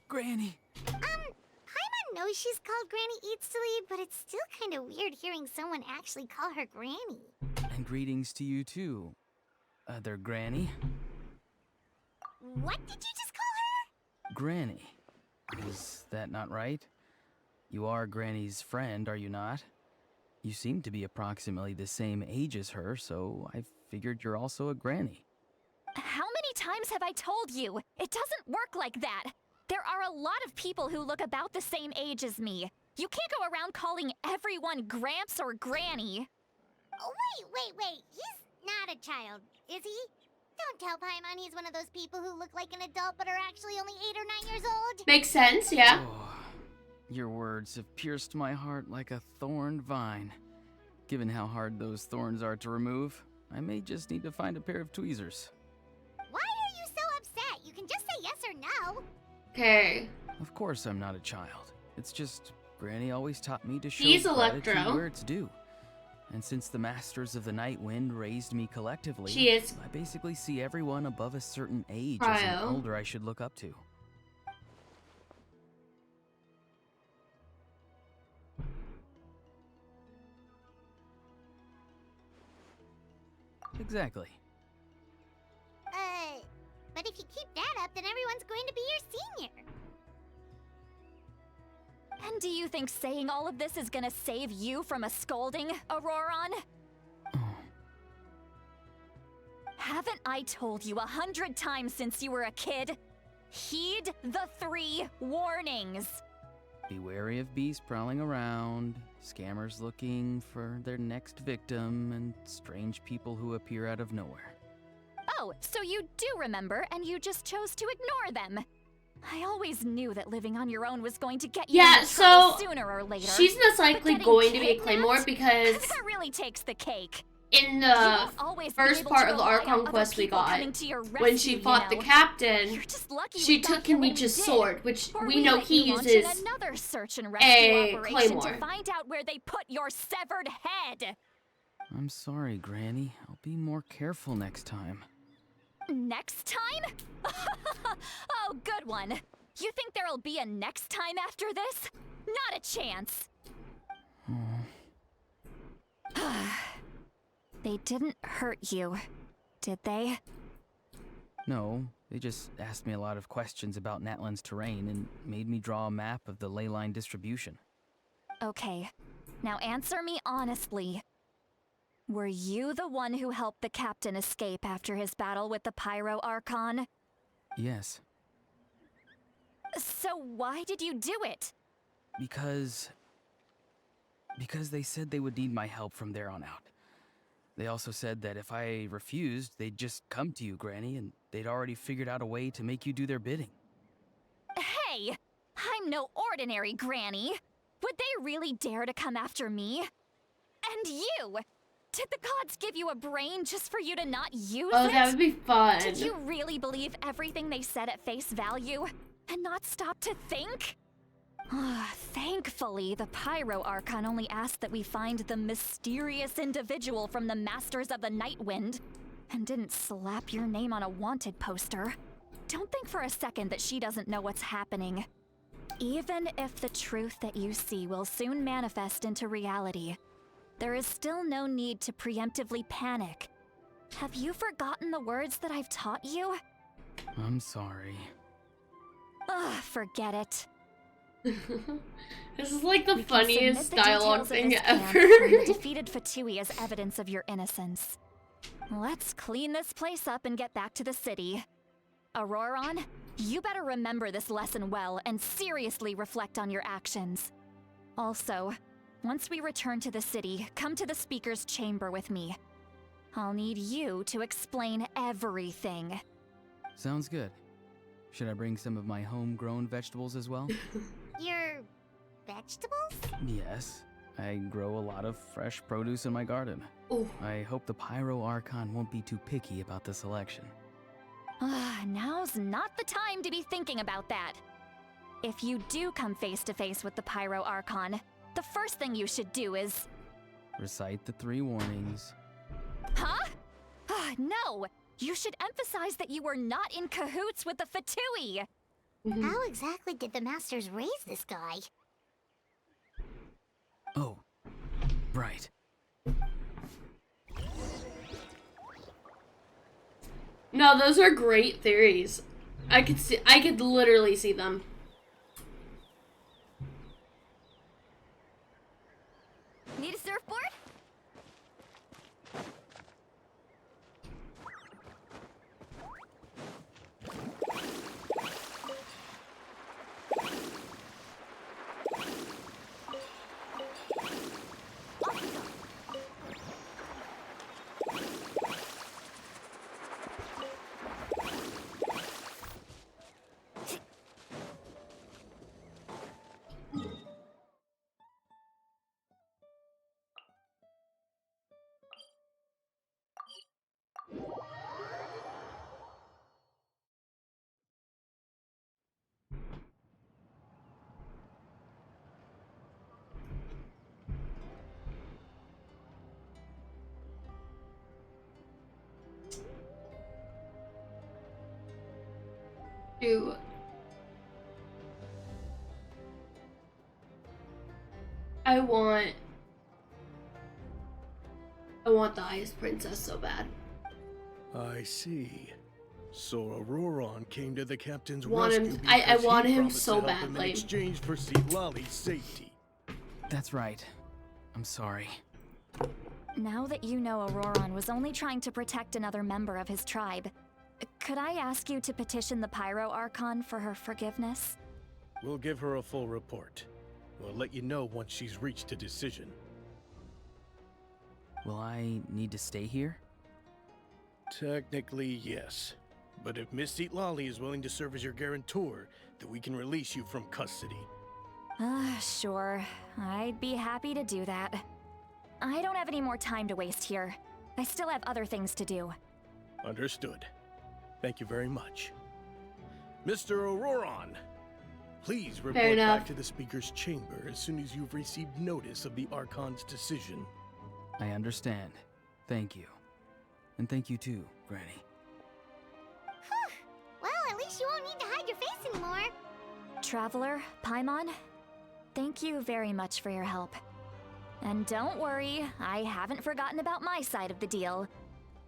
Speaker 5: Granny!
Speaker 3: Paimon knows she's called Granny Eatsley, but it's still kind of weird hearing someone actually call her Granny.
Speaker 5: And greetings to you too, other Granny.
Speaker 3: What did you just call her?
Speaker 5: Granny. Is that not right? You are Granny's friend, are you not? You seem to be approximately the same age as her, so I figured you're also a Granny.
Speaker 4: How many times have I told you? It doesn't work like that. There are a lot of people who look about the same age as me. You can't go around calling everyone Gramps or Granny.
Speaker 3: Oh, wait. He's not a child, is he? Don't tell Paimon he's one of those people who look like an adult but are actually only 8 or 9 years old.
Speaker 1: Makes sense, yeah.
Speaker 5: Oh, your words have pierced my heart like a thorned vine. Given how hard those thorns are to remove, I may just need to find a pair of tweezers.
Speaker 3: Why are you so upset? You can just say yes or no.
Speaker 1: Okay.
Speaker 5: Of course I'm not a child. It's just Granny always taught me to show
Speaker 1: He's
Speaker 5: gratitude
Speaker 1: Electro.
Speaker 5: where it's due. And since the Masters of the Night Wind raised me collectively,
Speaker 1: She is
Speaker 5: I basically see everyone above a certain age as an
Speaker 1: Cryo.
Speaker 5: elder I should look up to. Exactly.
Speaker 3: But if you keep that up, then everyone's going to be your senior.
Speaker 4: And do you think saying all of this is gonna save you from a scolding, Auroron? Haven't I told you 100 times since you were a kid? Heed the 3 warnings.
Speaker 5: Be wary of beasts prowling around, scammers looking for their next victim, and strange people who appear out of nowhere.
Speaker 4: Oh, so you do remember, and you just chose to ignore them. I always knew that living on your own was going to get you
Speaker 1: Yeah,
Speaker 4: into trouble
Speaker 1: so
Speaker 4: sooner or later.
Speaker 1: she's most likely
Speaker 4: But getting
Speaker 1: going to be a
Speaker 4: kidnapped?
Speaker 1: Claymore because
Speaker 4: That really takes the cake.
Speaker 1: in
Speaker 4: You
Speaker 1: the
Speaker 4: won't always be
Speaker 1: first
Speaker 4: able
Speaker 1: part
Speaker 4: to
Speaker 1: of the
Speaker 4: rely on
Speaker 1: Archon
Speaker 4: other
Speaker 1: quest we
Speaker 4: people
Speaker 1: got,
Speaker 4: coming to your
Speaker 1: when she
Speaker 4: rescue,
Speaker 1: fought the
Speaker 4: you know.
Speaker 1: captain,
Speaker 4: You're just lucky
Speaker 1: she
Speaker 4: we got
Speaker 1: took
Speaker 4: here when we
Speaker 1: Kenichi's
Speaker 4: did.
Speaker 1: sword, which
Speaker 4: Or
Speaker 1: we know
Speaker 4: might
Speaker 1: he
Speaker 4: be launching
Speaker 1: uses
Speaker 4: another search and rescue
Speaker 1: a
Speaker 4: operation
Speaker 1: claymore.
Speaker 4: to find out where they put your severed head.
Speaker 5: I'm sorry, Granny. I'll be more careful next time.
Speaker 4: Next time? Oh, good one. You think there'll be a next time after this? Not a chance. They didn't hurt you, did they?
Speaker 5: No, they just asked me a lot of questions about Natlan's terrain and made me draw a map of the ley line distribution.
Speaker 4: Okay, now answer me honestly. Were you the one who helped the captain escape after his battle with the Pyro Archon?
Speaker 5: Yes,
Speaker 4: So why did you do it?
Speaker 5: because they said they would need my help from there on out. They also said that if I refused, they'd just come to you, Granny, and they'd already figured out a way to make you do their bidding.
Speaker 4: Hey, I'm no ordinary Granny. Would they really dare to come after me? And you! Did the gods give you a brain just for you to not use
Speaker 1: Oh,
Speaker 4: it?
Speaker 1: that would be fun.
Speaker 4: Did you really believe everything they said at face value? And not stop to think? Thankfully, the Pyro Archon only asked that we find the mysterious individual from the Masters of the Night Wind, and didn't slap your name on a wanted poster. Don't think for a second that she doesn't know what's happening. Even if the truth that you see will soon manifest into reality, there is still no need to preemptively panic. Have you forgotten the words that I've taught you?
Speaker 5: I'm sorry.
Speaker 4: Forget it.
Speaker 1: This is like the
Speaker 4: We can
Speaker 1: funniest
Speaker 4: submit the
Speaker 1: dialogue
Speaker 4: details of
Speaker 1: thing
Speaker 4: this camp
Speaker 1: ever.
Speaker 4: and the defeated Fatui as evidence of your innocence. Let's clean this place up and get back to the city. Auroron, you better remember this lesson well and seriously reflect on your actions. Also, once we return to the city, come to the speaker's chamber with me. I'll need you to explain everything.
Speaker 5: Sounds good. Should I bring some of my homegrown vegetables as well?
Speaker 3: Your vegetables?
Speaker 5: Yes. I grow a lot of fresh produce in my garden.
Speaker 1: Ooh.
Speaker 5: I hope the Pyro Archon won't be too picky about the selection.
Speaker 4: Now's not the time to be thinking about that. If you do come face to face with the Pyro Archon, The first thing you should do is...
Speaker 5: Recite the 3 warnings.
Speaker 4: Huh? No! You should emphasize that you were not in cahoots with the Fatui!
Speaker 3: How exactly did the masters raise this guy?
Speaker 5: Oh, right.
Speaker 1: No, those are great theories. I could literally see them.
Speaker 4: Need a surfboard?
Speaker 1: Do I want the Ice Princess so bad.
Speaker 8: I see. So Auroron came to the captain's
Speaker 1: Want him-
Speaker 8: rescue
Speaker 1: I
Speaker 8: because he
Speaker 1: want him
Speaker 8: promised
Speaker 1: so
Speaker 8: to help him
Speaker 1: badly.
Speaker 8: in exchange for Seatlali's safety.
Speaker 5: That's right. I'm sorry.
Speaker 4: Now that you know Auroron was only trying to protect another member of his tribe, could I ask you to petition the Pyro Archon for her forgiveness?
Speaker 8: We'll give her a full report. We'll let you know once she's reached a decision.
Speaker 5: Will I need to stay here?
Speaker 8: Technically, yes. But if Miss Seatlali is willing to serve as your guarantor, then we can release you from custody.
Speaker 4: Sure. I'd be happy to do that. I don't have any more time to waste here. I still have other things to do.
Speaker 8: Understood. Thank you very much. Mr. Auroron, please report
Speaker 1: enough.
Speaker 8: back to the Speaker's chamber as soon as you've received notice of the Archon's decision.
Speaker 5: I understand. Thank you. And thank you too, Granny.
Speaker 3: Well, at least you won't need to hide your face anymore.
Speaker 4: Traveler, Paimon, thank you very much for your help. And don't worry, I haven't forgotten about my side of the deal.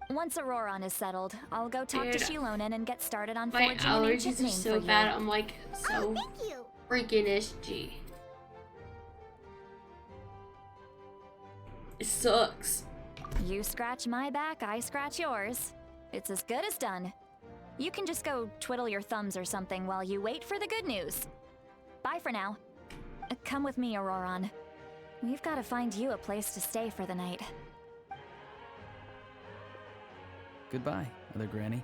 Speaker 4: Once Auroron is settled, I'll go talk to
Speaker 1: Dude,
Speaker 4: Shilonen and get started on
Speaker 1: My
Speaker 4: forging an ancient
Speaker 1: allergies are
Speaker 4: name
Speaker 1: so
Speaker 4: for you.
Speaker 1: bad. I'm like so
Speaker 3: Thank you.
Speaker 1: freaking SG. It sucks.
Speaker 4: You scratch my back, I scratch yours. It's as good as done. You can just go twiddle your thumbs or something while you wait for the good news. Bye for now. Come with me, Auroron. We've got to find you a place to stay for the night.
Speaker 5: Goodbye, Mother Granny.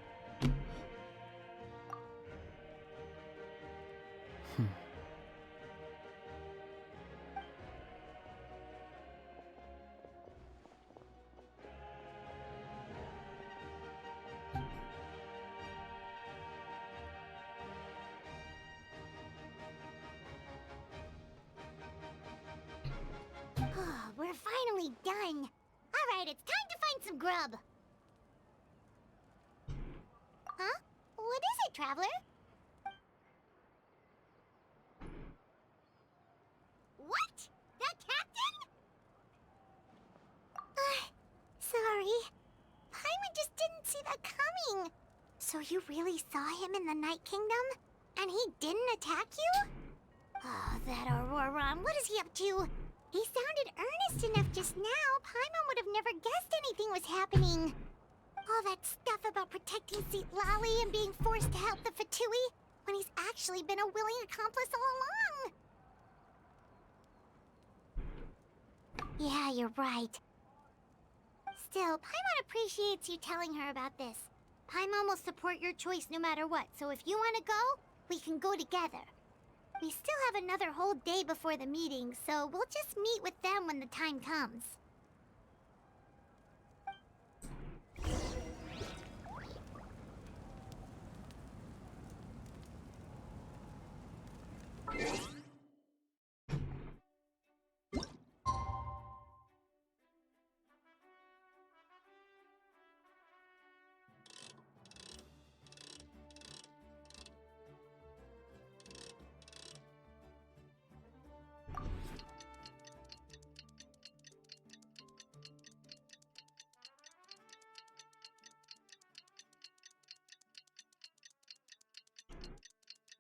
Speaker 3: We're finally done. All right, it's time to find some grub. Huh? What is it, Traveler? What? The captain? Sorry. Paimon just didn't see that coming. So you really saw him in the Night Kingdom? And he didn't attack you? Oh, that Auroron, what is he up to? He sounded earnest enough just now. Paimon would have never guessed anything was happening. All that stuff about protecting Seatlali and being forced to help the Fatui, when he's actually been a willing accomplice all along. Yeah, you're right. Still, Paimon appreciates you telling her about this. Paimon will support your choice no matter what, so if you want to go, we can go together. We still have another whole day before the meeting, so we'll just meet with them when the time comes.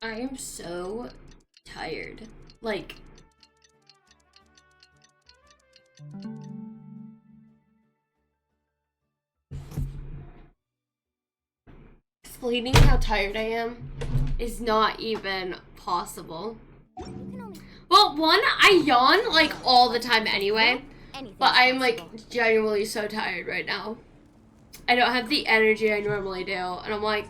Speaker 1: I am so tired. Like, explaining how tired I am is not even possible. Well, one, I yawn like all the time anyway, but I am like genuinely so tired right now. I don't have the energy I normally do, and I'm like,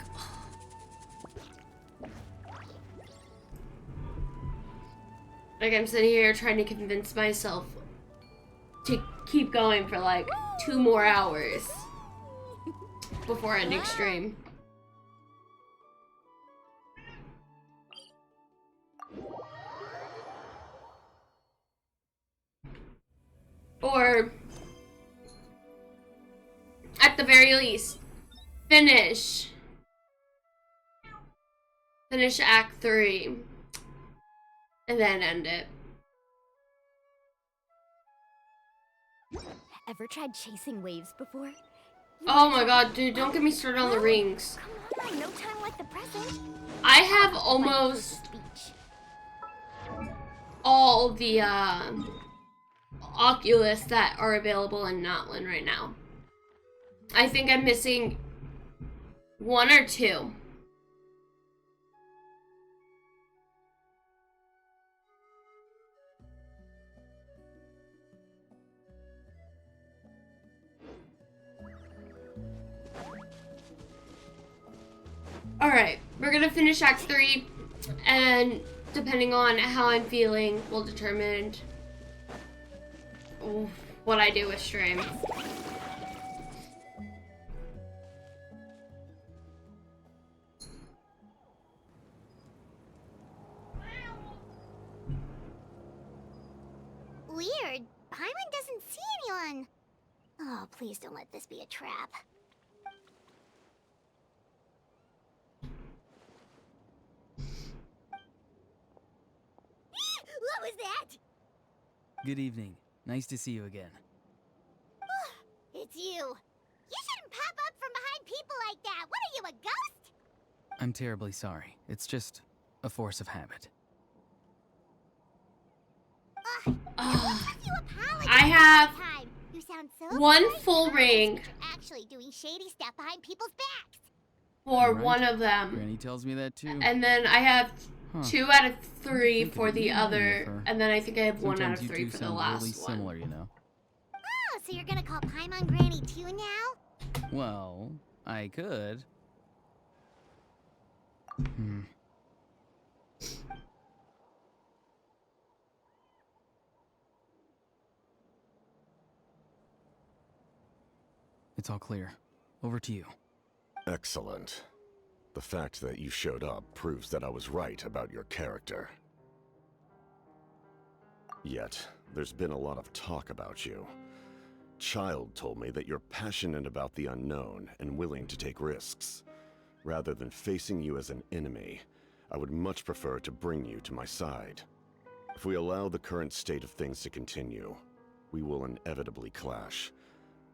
Speaker 1: I'm sitting here trying to convince myself to keep going for like 2 more hours before ending stream. Or, at the very least, finish Act 3 and then end it.
Speaker 3: Ever tried chasing waves before?
Speaker 1: Oh my god, dude, don't get me started on the rings.
Speaker 3: Come on, no time like the present.
Speaker 1: I have almost all the Oculus that are available in Notland right now. I think I'm missing 1 or 2. Alright, we're gonna finish Act 3, and depending on how I'm feeling will determine what I do with stream.
Speaker 3: Weird. Paimon doesn't see anyone. Oh, please don't let this be a trap. What was that?
Speaker 5: Good evening. Nice to see you again.
Speaker 3: It's you. You shouldn't pop up from behind people like that. What are you, a ghost?
Speaker 5: I'm terribly sorry. It's just a force of habit.
Speaker 3: You apologize
Speaker 1: I have
Speaker 3: time. You sound so
Speaker 1: 1
Speaker 3: nice.
Speaker 1: full ring
Speaker 3: You're actually doing shady stuff behind people's backs.
Speaker 1: for
Speaker 5: Right.
Speaker 1: one of them.
Speaker 5: Granny tells me that too.
Speaker 1: And then I have 2 out of 3
Speaker 5: Think
Speaker 1: for
Speaker 5: of
Speaker 1: the
Speaker 5: you,
Speaker 1: other,
Speaker 5: Jennifer.
Speaker 1: and then I think I have 1 out
Speaker 5: Sometimes
Speaker 1: of
Speaker 5: you
Speaker 1: 3
Speaker 5: two
Speaker 1: for the
Speaker 5: sound
Speaker 1: last
Speaker 5: really
Speaker 1: one.
Speaker 5: similar, you know.
Speaker 3: Oh, so you're gonna call Paimon Granny too now?
Speaker 5: Well, I could. It's all clear. Over to you.
Speaker 6: Excellent. The fact that you showed up proves that I was right about your character. Yet, there's been a lot of talk about you. Child told me that you're passionate about the unknown and willing to take risks. Rather than facing you as an enemy, I would much prefer to bring you to my side. If we allow the current state of things to continue, we will inevitably clash.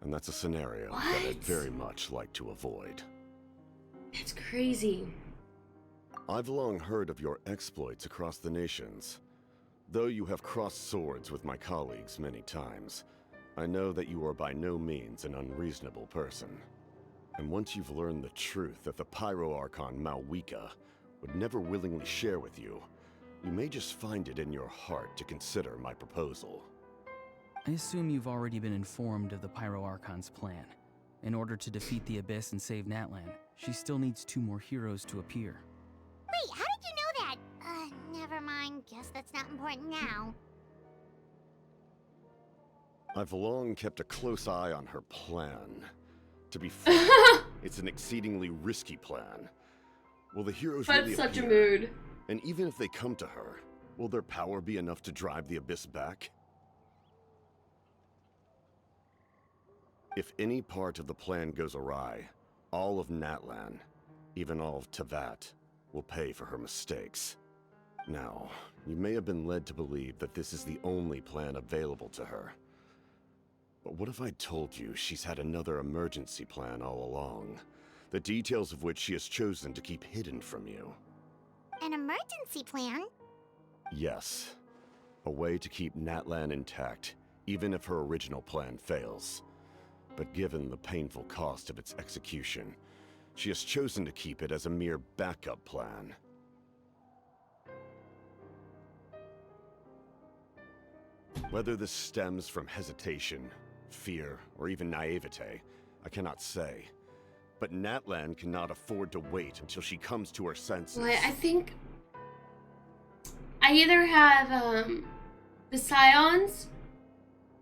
Speaker 6: And that's a scenario that I'd very much like to avoid.
Speaker 1: It's crazy.
Speaker 6: I've long heard of your exploits across the nations. Though you have crossed swords with my colleagues many times, I know that you are by no means an unreasonable person. And once you've learned the truth that the Pyro Archon Malwika would never willingly share with you, you may just find it in your heart to consider my proposal.
Speaker 5: I assume you've already been informed of the Pyro Archon's plan. In order to defeat the Abyss and save Natlan, she still needs 2 more heroes to appear.
Speaker 3: Wait, how did you know that? Never mind. Guess that's not important now.
Speaker 6: I've long kept a close eye on her plan. To be frank, it's an exceedingly risky plan. Will the heroes
Speaker 1: But
Speaker 6: really
Speaker 1: such a
Speaker 6: appear?
Speaker 1: mood.
Speaker 6: And even if they come to her, will their power be enough to drive the Abyss back? If any part of the plan goes awry, all of Natlan, even all of Tevat, will pay for her mistakes. Now, you may have been led to believe that this is the only plan available to her. But what if I told you she's had another emergency plan all along, the details of which she has chosen to keep hidden from you?
Speaker 3: An emergency plan?
Speaker 6: Yes. A way to keep Natlan intact, even if her original plan fails. But given the painful cost of its execution, she has chosen to keep it as a mere backup plan. Whether this stems from hesitation, fear, or even naivete, I cannot say. But Natlan cannot afford to wait until she comes to her senses.
Speaker 1: Well, I think I either have the Scions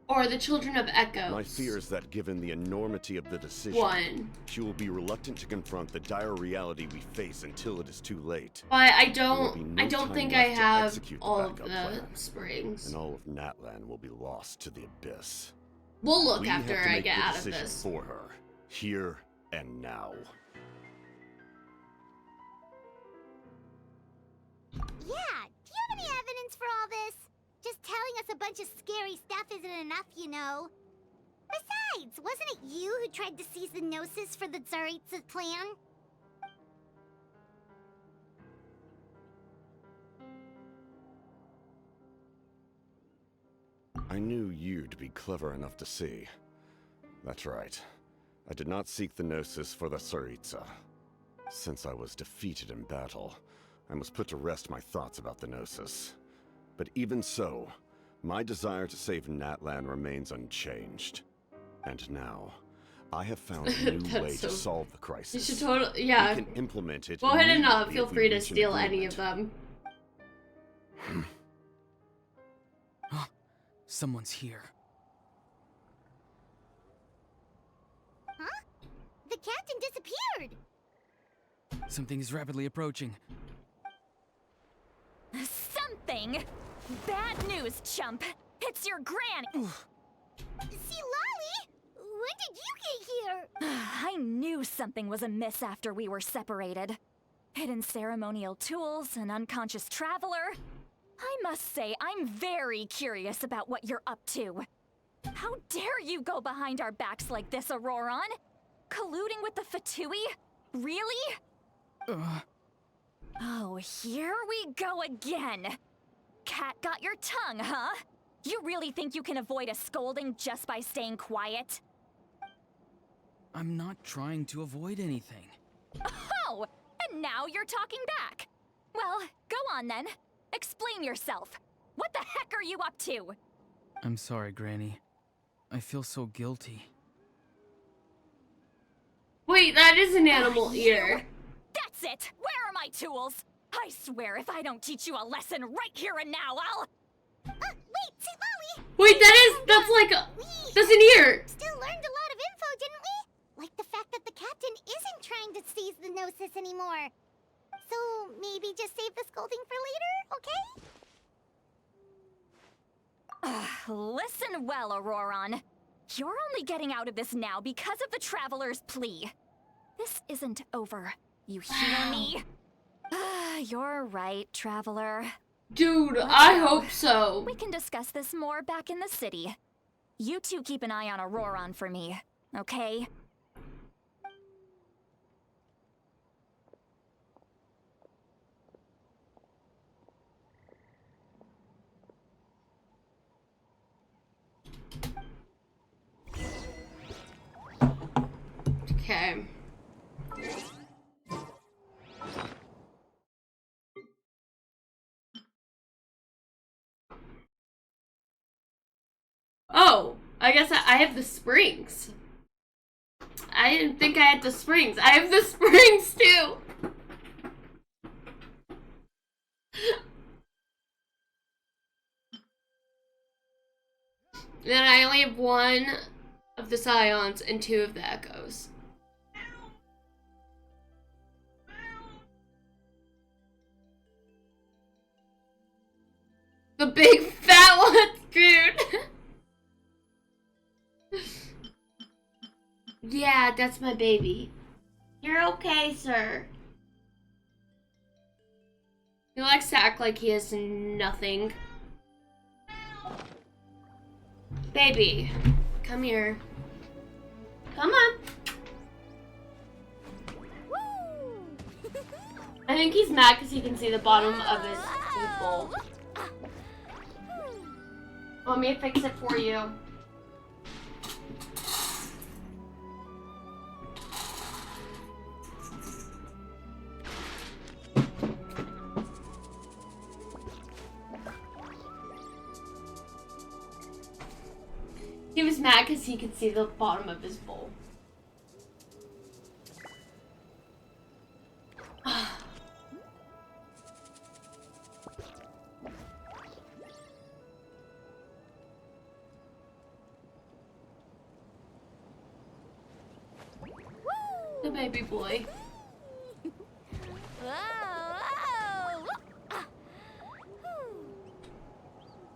Speaker 1: or the Children of Echoes.
Speaker 6: My fear is that given the enormity of the decision, she will be reluctant to confront the dire reality we face until it is too late.
Speaker 1: But I
Speaker 6: There will
Speaker 1: don't
Speaker 6: be no
Speaker 1: I don't
Speaker 6: time
Speaker 1: think
Speaker 6: left
Speaker 1: I
Speaker 6: to
Speaker 1: have
Speaker 6: execute
Speaker 1: all of
Speaker 6: backup
Speaker 1: the
Speaker 6: plan,
Speaker 1: springs.
Speaker 6: and all of Natlan will be lost to the abyss.
Speaker 1: We'll look
Speaker 6: We
Speaker 1: after
Speaker 6: have to
Speaker 1: I
Speaker 6: make
Speaker 1: get
Speaker 6: the
Speaker 1: out of
Speaker 6: decision
Speaker 1: this.
Speaker 6: for her, here and now.
Speaker 3: Yeah, do you have any evidence for all this? Just telling us a bunch of scary stuff isn't enough, you know. Besides, wasn't it you who tried to seize the Gnosis for the Tsaritsa's plan?
Speaker 6: I knew you'd be clever enough to see. That's right. I did not seek the Gnosis for the Tsaritsa. Since I was defeated in battle, I must put to rest my thoughts about the Gnosis. But even so, my desire to save Natlan remains unchanged. And now, I have found a new
Speaker 1: That's
Speaker 6: way to
Speaker 1: so-
Speaker 6: solve the
Speaker 1: You
Speaker 6: crisis.
Speaker 1: should totally, yeah.
Speaker 6: We can implement it
Speaker 1: Go ahead and
Speaker 6: immediately
Speaker 1: feel
Speaker 6: if we
Speaker 1: free to
Speaker 6: reach an
Speaker 1: steal any of
Speaker 6: agreement.
Speaker 1: them.
Speaker 5: Someone's here.
Speaker 3: Huh? The captain disappeared!
Speaker 5: Something is rapidly approaching.
Speaker 4: Something? Bad news, chump. It's your granny.
Speaker 3: See, Lolly? When did you get here?
Speaker 4: I knew something was amiss after we were separated. Hidden ceremonial tools, an unconscious traveler. I must say, I'm very curious about what you're up to. How dare you go behind our backs like this, Auroron? Colluding with the Fatui? Really? Oh, here we go again. Cat got your tongue, huh? You really think you can avoid a scolding just by staying quiet?
Speaker 5: I'm not trying to avoid anything.
Speaker 4: Oh, and now you're talking back. Well, go on then. Explain yourself. What the heck are you up to?
Speaker 5: I'm sorry, Granny. I feel so guilty.
Speaker 1: Wait, that is an animal ear.
Speaker 4: That's it! Where are my tools? I swear if I don't teach you a lesson right here and now, I'll...
Speaker 3: Wait, see, Lolly?
Speaker 1: Wait, that's like that's an ear.
Speaker 3: Still learned a lot of info, didn't we? Like the fact that the captain isn't trying to seize the Gnosis anymore. So maybe just save the scolding for later, okay?
Speaker 4: Listen well, Auroron. You're only getting out of this now because of the Traveler's plea. This isn't over. You hear me? You're right, Traveler.
Speaker 1: Dude, I hope so.
Speaker 4: We can discuss this more back in the city. You two keep an eye on Auroron for me, okay?
Speaker 1: Okay. Oh, I guess I have the springs. I didn't think I had the springs. I have the springs too. Then I only have one of the Scions and two of the Echoes. The big fat ones, dude. Yeah, that's my baby. You're okay, sir. He likes to act like he has nothing. Baby, come here. Come on.
Speaker 3: Woo!
Speaker 1: I think he's mad because he can see the bottom of his bowl. Want me to fix it for you? He was mad because he could see the bottom of his bowl. The baby boy.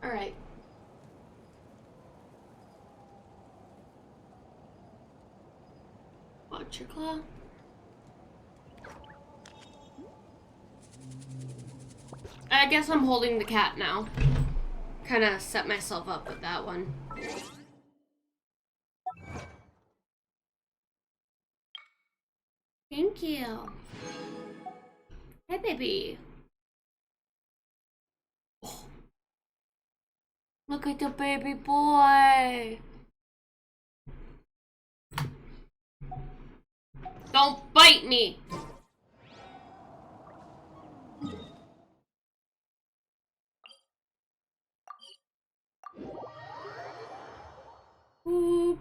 Speaker 1: Alright. Watch your claw. I guess I'm holding the cat now. Kind of set myself up with that one. Thank you. Hey, baby. Oh. Look at the baby boy. Don't bite me. Ooh.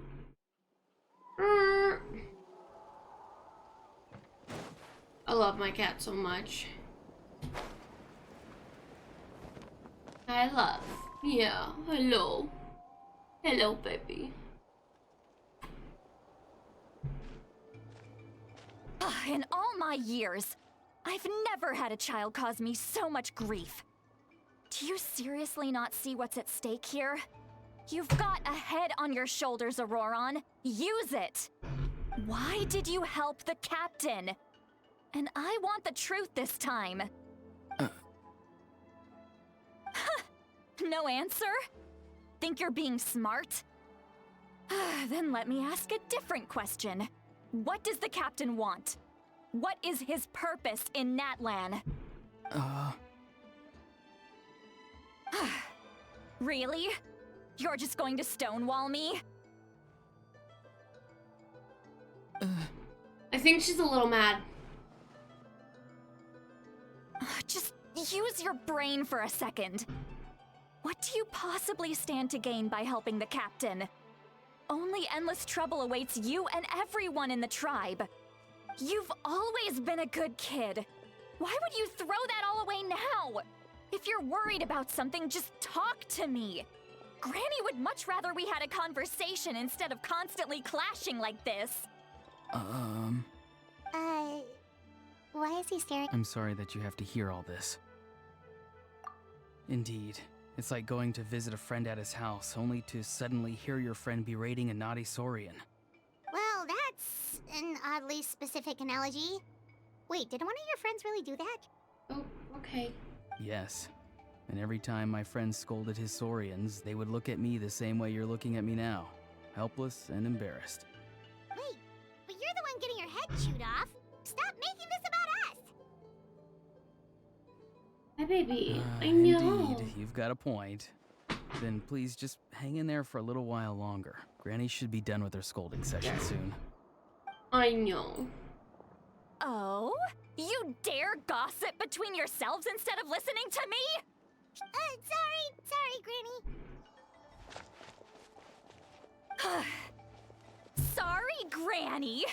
Speaker 1: I love my cat so much. I love. Yeah, hello. Hello, baby.
Speaker 4: In all my years, I've never had a child cause me so much grief. Do you seriously not see what's at stake here? You've got a head on your shoulders, Auroron. Use it! Why did you help the captain? And I want the truth this time. No answer? Think you're being smart? Then let me ask a different question. What does the captain want? What is his purpose in Natlan? Really? You're just going to stonewall me?
Speaker 1: I think she's a little mad.
Speaker 4: Just use your brain for a second. What do you possibly stand to gain by helping the captain? Only endless trouble awaits you and everyone in the tribe. You've always been a good kid. Why would you throw that all away now? If you're worried about something, just talk to me. Granny would much rather we had a conversation instead of constantly clashing like this.
Speaker 3: Why is he staring?
Speaker 5: I'm sorry that you have to hear all this. Indeed. It's like going to visit a friend at his house, only to suddenly hear your friend berating a naughty Saurian.
Speaker 3: Well, that's an oddly specific analogy. Wait, did one of your friends really do that?
Speaker 1: Oh, okay.
Speaker 5: Yes. And every time my friend scolded his Saurians, they would look at me the same way you're looking at me now. Helpless and embarrassed.
Speaker 3: Wait, but you're the one getting your head chewed off. Stop making this about us!
Speaker 1: Hi, baby. I know.
Speaker 5: Indeed, you've got a point. Then please just hang in there for a little while longer. Granny should be done with her scolding session soon.
Speaker 1: I know.
Speaker 4: Oh? You dare gossip between yourselves instead of listening to me?
Speaker 3: Sorry, Granny.
Speaker 4: Sorry, Granny.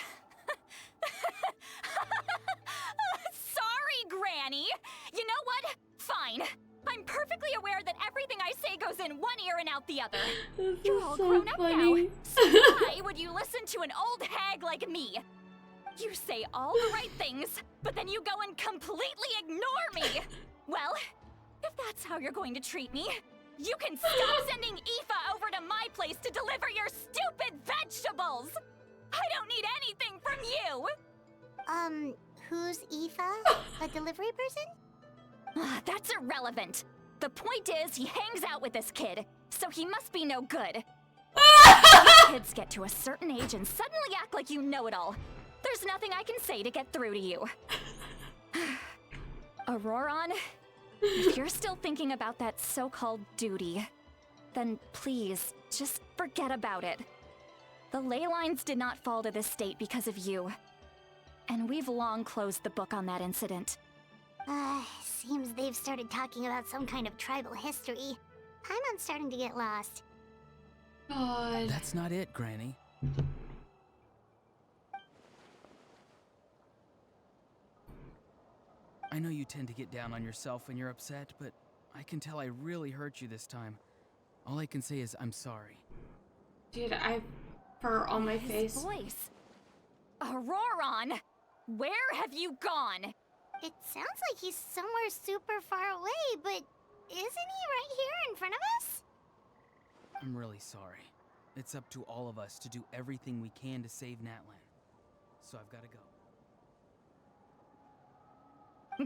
Speaker 4: Sorry, Granny. You know what? Fine. I'm perfectly aware that everything I say goes in one ear and out the other.
Speaker 1: This
Speaker 4: You're
Speaker 1: is
Speaker 4: all
Speaker 1: so
Speaker 4: grown up
Speaker 1: funny.
Speaker 4: now. So why would you listen to an old hag like me? You say all the right things, but then you go and completely ignore me. Well, if that's how you're going to treat me, you can stop sending Aoife over to my place to deliver your stupid vegetables. I don't need anything from you.
Speaker 3: Who's Aoife? A delivery person?
Speaker 4: That's irrelevant. The point is, he hangs out with this kid, so he must be no good. Kids get to a certain age and suddenly act like you know it all. There's nothing I can say to get through to you. Auroron, if you're still thinking about that so-called duty, then please, just forget about it. The ley lines did not fall to this state because of you. And we've long closed the book on that incident.
Speaker 3: Seems they've started talking about some kind of tribal history. Paimon's starting to get lost.
Speaker 1: God.
Speaker 5: That's not it, Granny. I know you tend to get down on yourself when you're upset, but I can tell I really hurt you this time. All I can say is I'm sorry.
Speaker 1: Dude, I have fur on my face.
Speaker 4: His voice. Auroron! Where have you gone?
Speaker 3: It sounds like he's somewhere super far away, but isn't he right here in front of us?
Speaker 5: I'm really sorry. It's up to all of us to do everything we can to save Natlan. So I've got to go.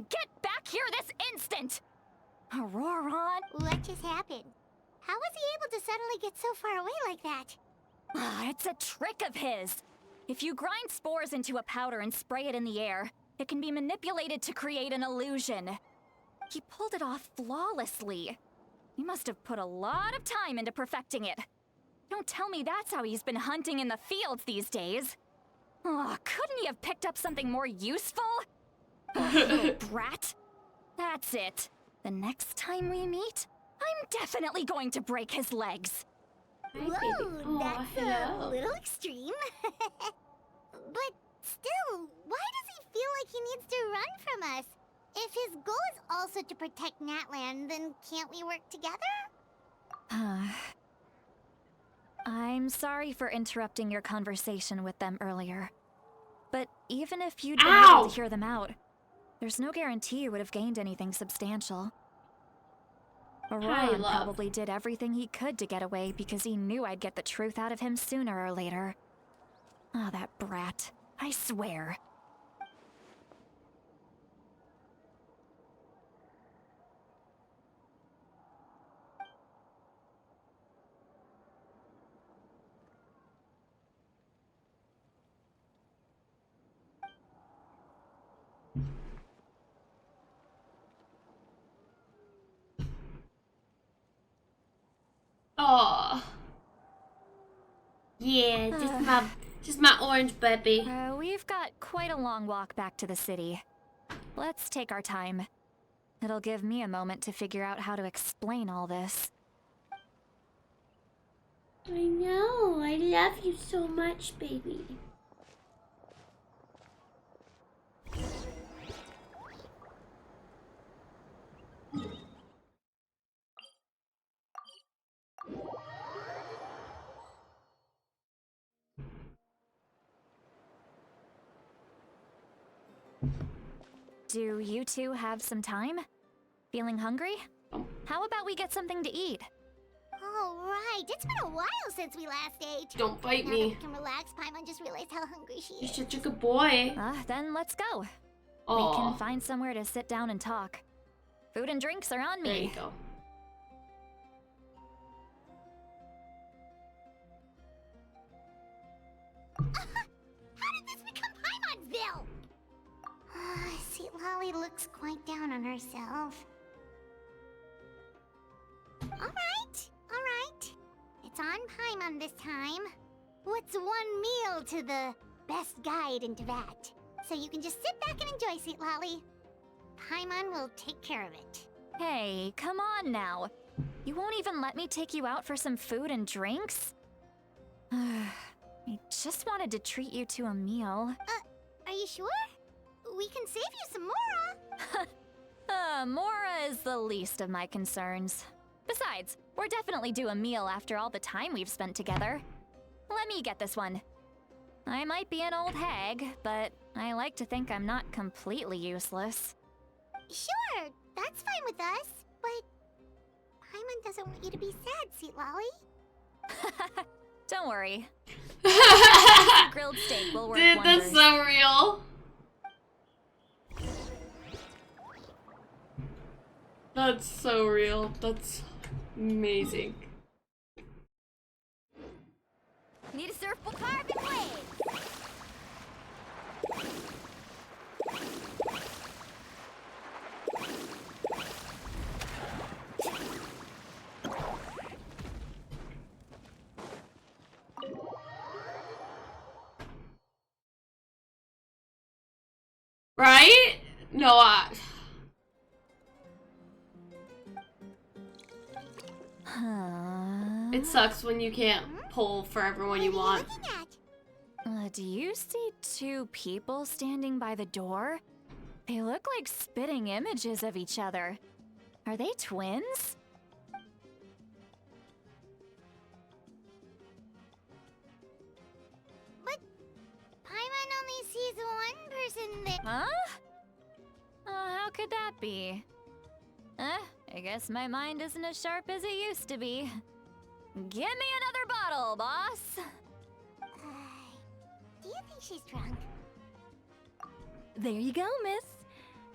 Speaker 4: Get back here this instant! Auroron!
Speaker 3: What just happened? How was he able to suddenly get so far away like that?
Speaker 4: It's a trick of his. If you grind spores into a powder and spray it in the air, it can be manipulated to create an illusion. He pulled it off flawlessly. He must have put a lot of time into perfecting it. Don't tell me that's how he's been hunting in the fields these days. Oh, couldn't he have picked up something more useful? Little brat. That's it. The next time we meet, I'm definitely going to break his legs.
Speaker 3: Whoa, that's
Speaker 1: hello.
Speaker 3: a little extreme. But still, why does he feel like he needs to run from us? If his goal is also to protect Natlan, then can't we work together?
Speaker 4: I'm sorry for interrupting your conversation with them earlier. But even if you'd been able to hear them out, there's no guarantee you would have gained anything substantial. Auroron probably did everything he could to get away because he knew I'd get the truth out of him sooner or later. Oh, that brat. I swear.
Speaker 1: Oh. Yeah, just my orange puppy.
Speaker 4: We've got quite a long walk back to the city. Let's take our time. It'll give me a moment to figure out how to explain all this.
Speaker 1: I know. I love you so much, baby.
Speaker 4: Do you two have some time? Feeling hungry? How about we get something to eat?
Speaker 3: All right, it's been a while since we last ate.
Speaker 1: Don't bite
Speaker 3: Now that
Speaker 1: me.
Speaker 3: we can relax, Paimon just realized how hungry she
Speaker 1: You're
Speaker 3: is.
Speaker 1: such a good boy.
Speaker 4: Then let's go. We
Speaker 1: Oh,
Speaker 4: can find somewhere to sit down and talk. Food and drinks are on
Speaker 1: there you
Speaker 4: me.
Speaker 1: go.
Speaker 3: How did this become Paimon'sville? See, Lolly looks quite down on herself. All right. It's on Paimon this time. What's one meal to the best guide into that? So you can just sit back and enjoy, Sweet Lolly. Paimon will take care of it.
Speaker 4: Hey, come on now. You won't even let me take you out for some food and drinks? I just wanted to treat you to a meal.
Speaker 3: Are you sure? We can save you some Mora.
Speaker 4: Mora is the least of my concerns. Besides, we're definitely due a meal after all the time we've spent together. Let me get this one. I might be an old hag, but I like to think I'm not completely useless.
Speaker 3: Sure, that's fine with us. But Paimon doesn't want you to be sad, Sweet Lolly.
Speaker 4: Don't worry. Grilled steak will work
Speaker 1: Dude,
Speaker 4: wonders.
Speaker 1: that's so real. That's so real. That's amazing.
Speaker 3: Need a surfable carbon blade.
Speaker 1: It sucks when you can't pull for everyone you want.
Speaker 3: What are you looking at?
Speaker 4: Do you see two people standing by the door? They look like spitting images of each other. Are they twins?
Speaker 3: But Paimon only sees one person there.
Speaker 4: Huh? How could that be? I guess my mind isn't as sharp as it used to be. Give me another bottle, boss!
Speaker 3: Do you think she's drunk?
Speaker 9: There you go, miss.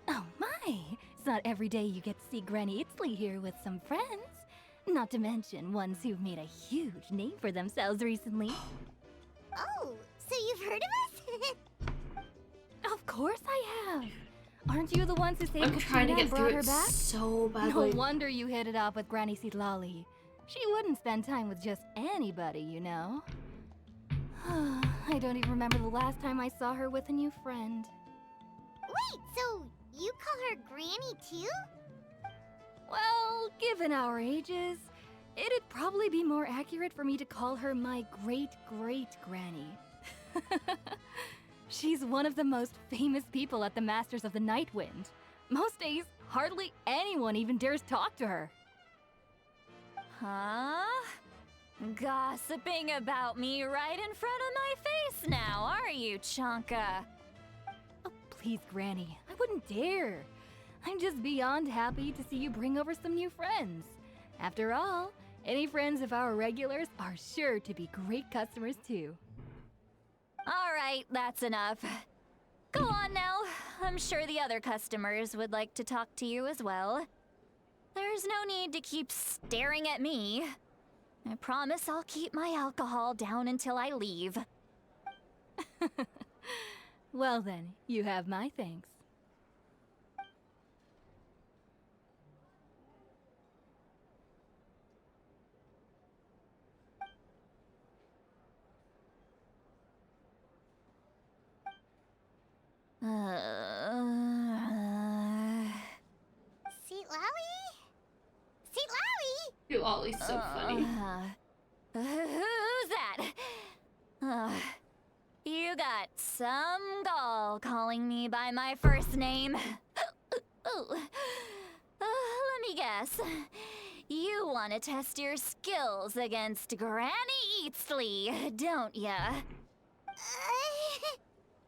Speaker 9: Oh my, it's not every day you get to see Granny Itzley here with some friends. Not to mention ones who've made a huge name for themselves recently.
Speaker 3: Oh, so you've heard of us?
Speaker 9: Of course I have. Aren't you the ones who saved
Speaker 1: I'm trying to
Speaker 9: Katrina
Speaker 1: get
Speaker 9: and
Speaker 1: through
Speaker 9: brought her
Speaker 1: it
Speaker 9: back?
Speaker 1: so
Speaker 9: No
Speaker 1: badly.
Speaker 9: wonder you hit it off with Granny Sitlali. She wouldn't spend time with just anybody, you know. I don't even remember the last time I saw her with a new friend.
Speaker 3: Wait, so you call her Granny too?
Speaker 9: Well, given our ages, it'd probably be more accurate for me to call her my great-great-granny. She's one of the most famous people at the Masters of the Night Wind. Most days, hardly anyone even dares talk to her.
Speaker 4: Huh? Gossiping about me right in front of my face now, are you, Chonka?
Speaker 9: Oh, please, Granny, I wouldn't dare. I'm just beyond happy to see you bring over some new friends. After all, any friends of our regulars are sure to be great customers too.
Speaker 4: All right, that's enough. Go on now. I'm sure the other customers would like to talk to you as well. There's no need to keep staring at me. I promise I'll keep my alcohol down until I leave.
Speaker 9: Well then, you have my thanks.
Speaker 3: Seat Lowy? Seat Lowy?
Speaker 1: You Ollie's so funny.
Speaker 4: Who's that? You got some gall calling me by my first name. Let me guess. You want to test your skills against Granny Eatsley, don't ya?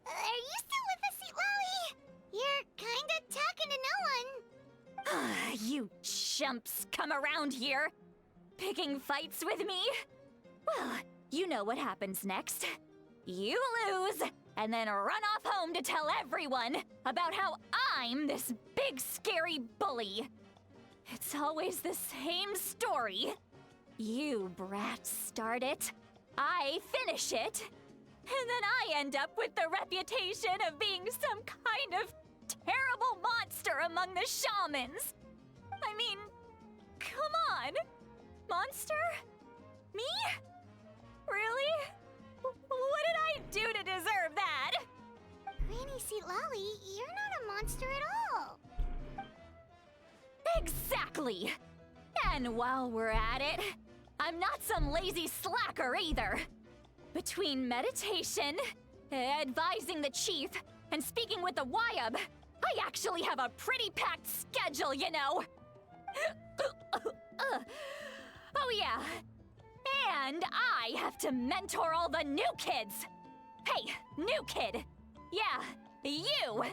Speaker 3: Are you still with us, Seat Lowy? You're kinda talking to no one.
Speaker 4: You chumps come around here, picking fights with me? Well, you know what happens next. You lose, and then run off home to tell everyone about how I'm this big scary bully. It's always the same story. You brats start it, I finish it, and then I end up with the reputation of being some kind of terrible monster among the shamans. I mean, come on. Monster? Me? Really? What did I do to deserve that?
Speaker 3: Granny Seat Lowy, you're not a monster at all.
Speaker 4: Exactly! And while we're at it, I'm not some lazy slacker either. Between meditation, advising the chief, and speaking with the Wyab, I actually have a pretty packed schedule, you know. Oh yeah. And I have to mentor all the new kids. Hey, new kid. Yeah, you.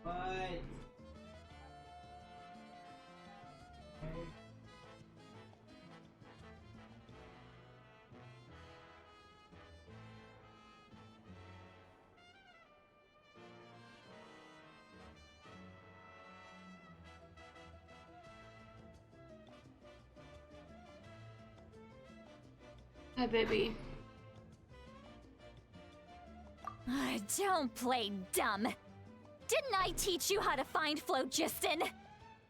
Speaker 10: What?
Speaker 1: Hi, baby.
Speaker 4: Don't play dumb. Didn't I teach you how to find phlogiston?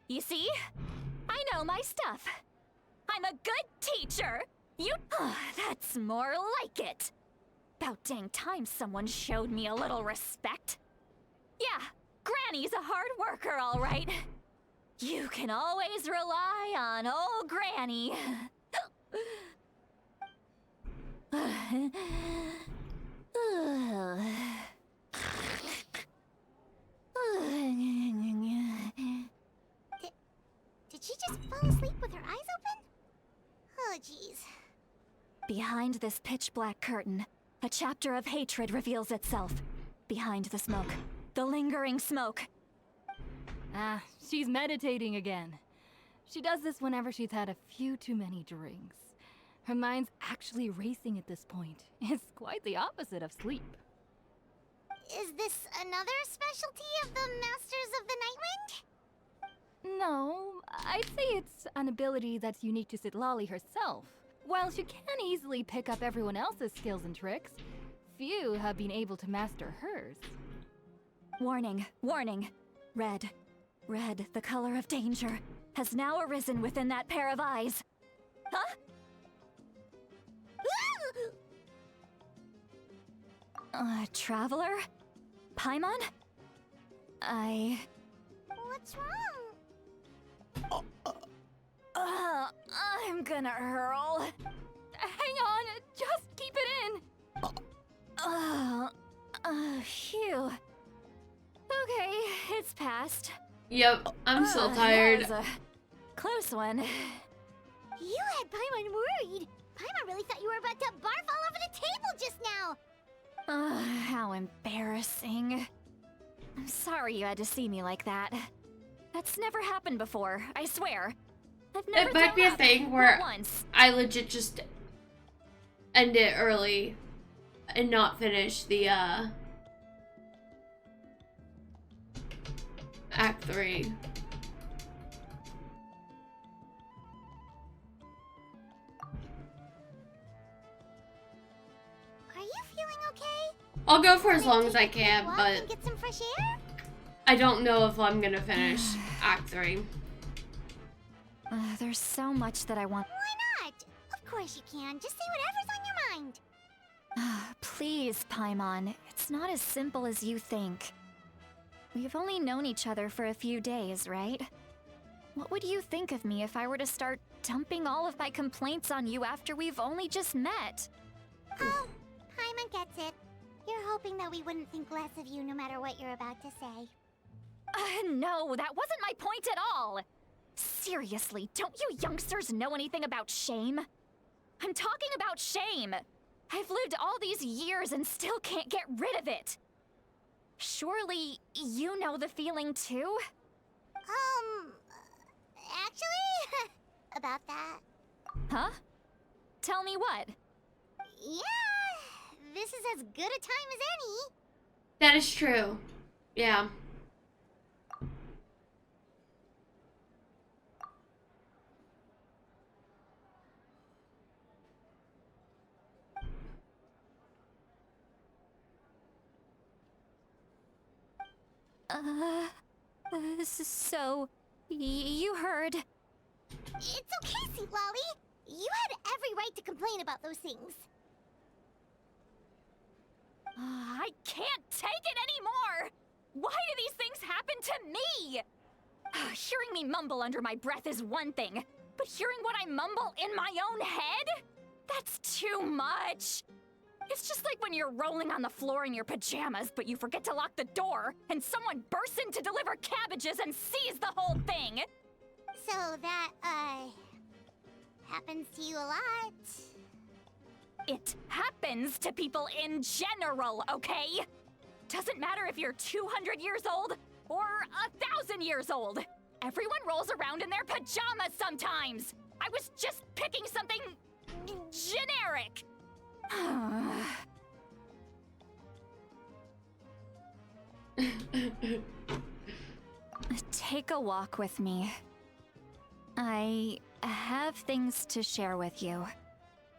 Speaker 4: You see? I know my stuff. I'm a good teacher. You... That's more like it. About dang time someone showed me a little respect. Yeah, Granny's a hard worker, all right. You can always rely on old Granny.
Speaker 3: Did she just fall asleep with her eyes open? Oh, jeez.
Speaker 4: Behind this pitch-black curtain, a chapter of hatred reveals itself. Behind the smoke, the lingering smoke.
Speaker 9: Ah, she's meditating again. She does this whenever she's had a few too many drinks. Her mind's actually racing at this point. It's quite the opposite of sleep.
Speaker 3: Is this another specialty of the Masters of the Nightwind?
Speaker 9: No, I'd say it's an ability that's unique to Zitlali herself. While she can easily pick up everyone else's skills and tricks, few have been able to master hers.
Speaker 4: Warning, warning. Red, the color of danger, has now arisen within that pair of eyes. Huh? Traveler? Paimon?
Speaker 3: What's wrong?
Speaker 4: I'm gonna hurl.
Speaker 9: Hang on, just keep it in.
Speaker 4: Phew. Okay, it's passed.
Speaker 1: Yep, I'm still tired.
Speaker 4: That was a close one.
Speaker 3: You had Paimon worried. Paimon really thought you were about to barf all over the table just now.
Speaker 4: How embarrassing. I'm sorry you had to see me like that. That's never happened before, I swear. I've never
Speaker 1: It might be a
Speaker 4: thrown up,
Speaker 1: thing
Speaker 4: not
Speaker 1: where
Speaker 4: once.
Speaker 1: I legit just end it early and not finish the Act 3.
Speaker 3: Are you feeling okay?
Speaker 1: I'll go for as
Speaker 3: Wanna
Speaker 1: long as I
Speaker 3: take a
Speaker 1: can,
Speaker 3: walk
Speaker 1: but
Speaker 3: and get some fresh air?
Speaker 1: I don't know if I'm gonna finish Act 3.
Speaker 4: There's so much that I want.
Speaker 3: Why not? Of course you can. Just say whatever's on your mind.
Speaker 4: Please, Paimon. It's not as simple as you think. We've only known each other for a few days, right? What would you think of me if I were to start dumping all of my complaints on you after we've only just met?
Speaker 3: Oh, Paimon gets it. You're hoping that we wouldn't think less of you no matter what you're about to say.
Speaker 4: No, that wasn't my point at all! Seriously, don't you youngsters know anything about shame? I'm talking about shame! I've lived all these years and still can't get rid of it! Surely, you know the feeling too?
Speaker 3: Actually, about that.
Speaker 4: Huh? Tell me what?
Speaker 3: Yeah, this is as good a time as any.
Speaker 1: That is true. Yeah.
Speaker 4: So, you heard.
Speaker 3: It's okay, Sweet Lolly. You had every right to complain about those things.
Speaker 4: I can't take it anymore! Why do these things happen to me? Hearing me mumble under my breath is one thing, but hearing what I mumble in my own head? That's too much! It's just like when you're rolling on the floor in your pajamas, but you forget to lock the door, and someone bursts in to deliver cabbages and sees the whole thing!
Speaker 3: So that, happens to you a lot.
Speaker 4: It happens to people in general, okay? Doesn't matter if you're 200 years old or 1,000 years old. Everyone rolls around in their pajamas sometimes. I was just picking something generic. Take a walk with me. I have things to share with you.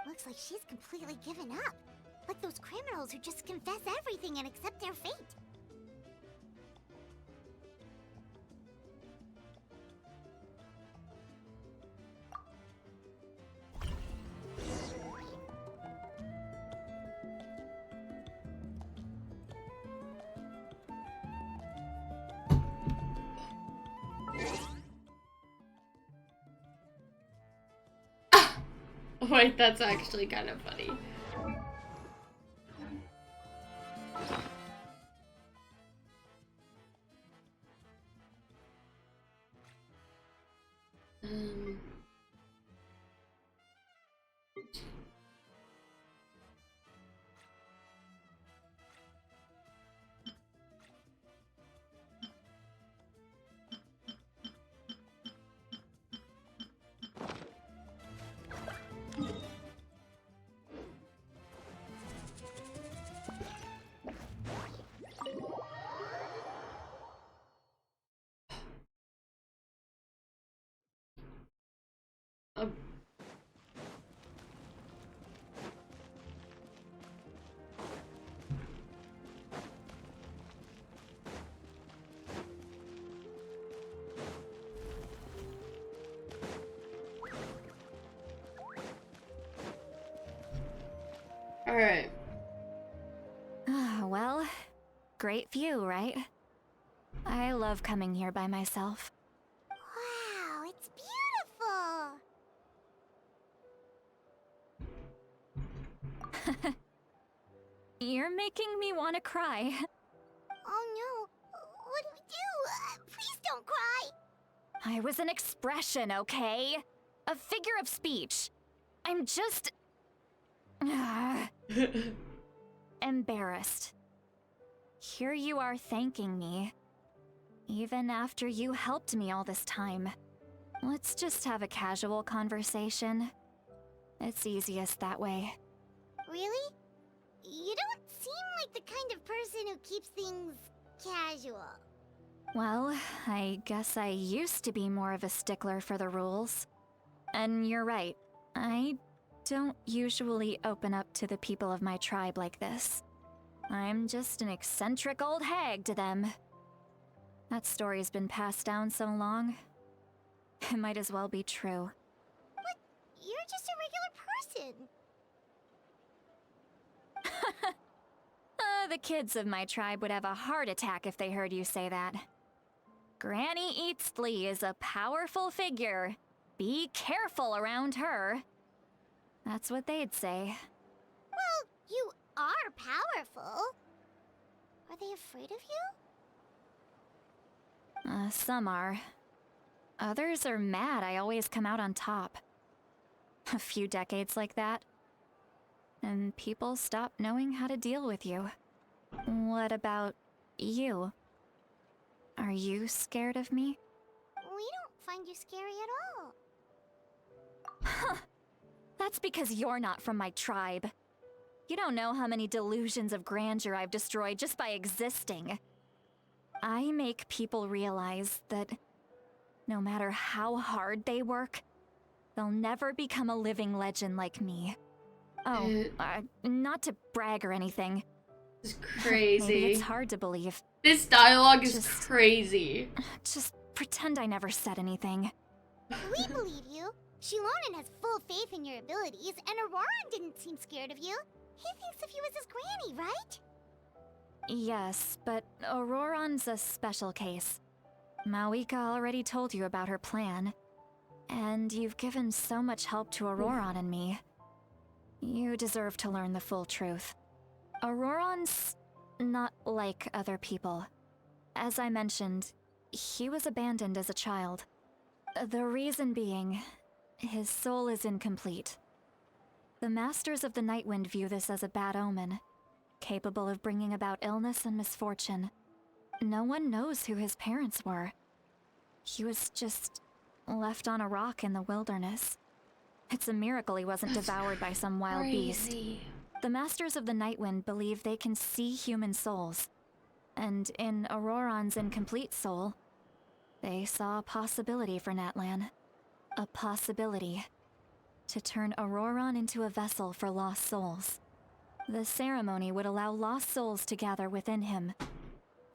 Speaker 3: Looks like she's completely given up. Like those criminals who just confess everything and accept their fate.
Speaker 1: Wait, that's actually kind of funny. Alright.
Speaker 4: Well, great view, right? I love coming here by myself.
Speaker 3: Wow, it's beautiful!
Speaker 4: You're making me want to cry.
Speaker 3: Oh no, what do we do? Please don't cry!
Speaker 4: I was an expression, okay? A figure of speech. I'm just... embarrassed. Here you are thanking me. Even after you helped me all this time. Let's just have a casual conversation. It's easiest that way.
Speaker 3: Really? You don't seem like the kind of person who keeps things casual.
Speaker 4: Well, I guess I used to be more of a stickler for the rules. And you're right, I don't usually open up to the people of my tribe like this. I'm just an eccentric old hag to them. That story's been passed down so long, it might as well be true.
Speaker 3: But you're just a regular person.
Speaker 4: The kids of my tribe would have a heart attack if they heard you say that. Granny Eatsley is a powerful figure. Be careful around her. That's what they'd say.
Speaker 3: Well, you are powerful. Are they afraid of you?
Speaker 4: Some are. Others are mad I always come out on top. A few decades like that, and people stop knowing how to deal with you. What about you? Are you scared of me?
Speaker 3: We don't find you scary at all.
Speaker 4: Huh. That's because you're not from my tribe. You don't know how many delusions of grandeur I've destroyed just by existing. I make people realize that no matter how hard they work, they'll never become a living legend like me. Oh, not to brag or anything.
Speaker 1: It's crazy.
Speaker 4: Maybe it's hard to believe.
Speaker 1: This dialogue is crazy.
Speaker 4: Just pretend I never said anything.
Speaker 3: We believe you. Shilonen has full faith in your abilities, and Auroran didn't seem scared of you. He thinks of you as his granny, right?
Speaker 4: Yes, but Auroran's a special case. Mawika already told you about her plan. And you've given so much help to Auroran and me. You deserve to learn the full truth. Auroran's not like other people. As I mentioned, he was abandoned as a child. The reason being, his soul is incomplete. The Masters of the Nightwind view this as a bad omen, capable of bringing about illness and misfortune. No one knows who his parents were. He was just left on a rock in the wilderness. It's a miracle he wasn't devoured by some wild beast. The Masters of the Nightwind believe they can see human souls. And in Auroran's incomplete soul, they saw a possibility for Natlan. A possibility to turn Auroran into a vessel for lost souls. The ceremony would allow lost souls to gather within him.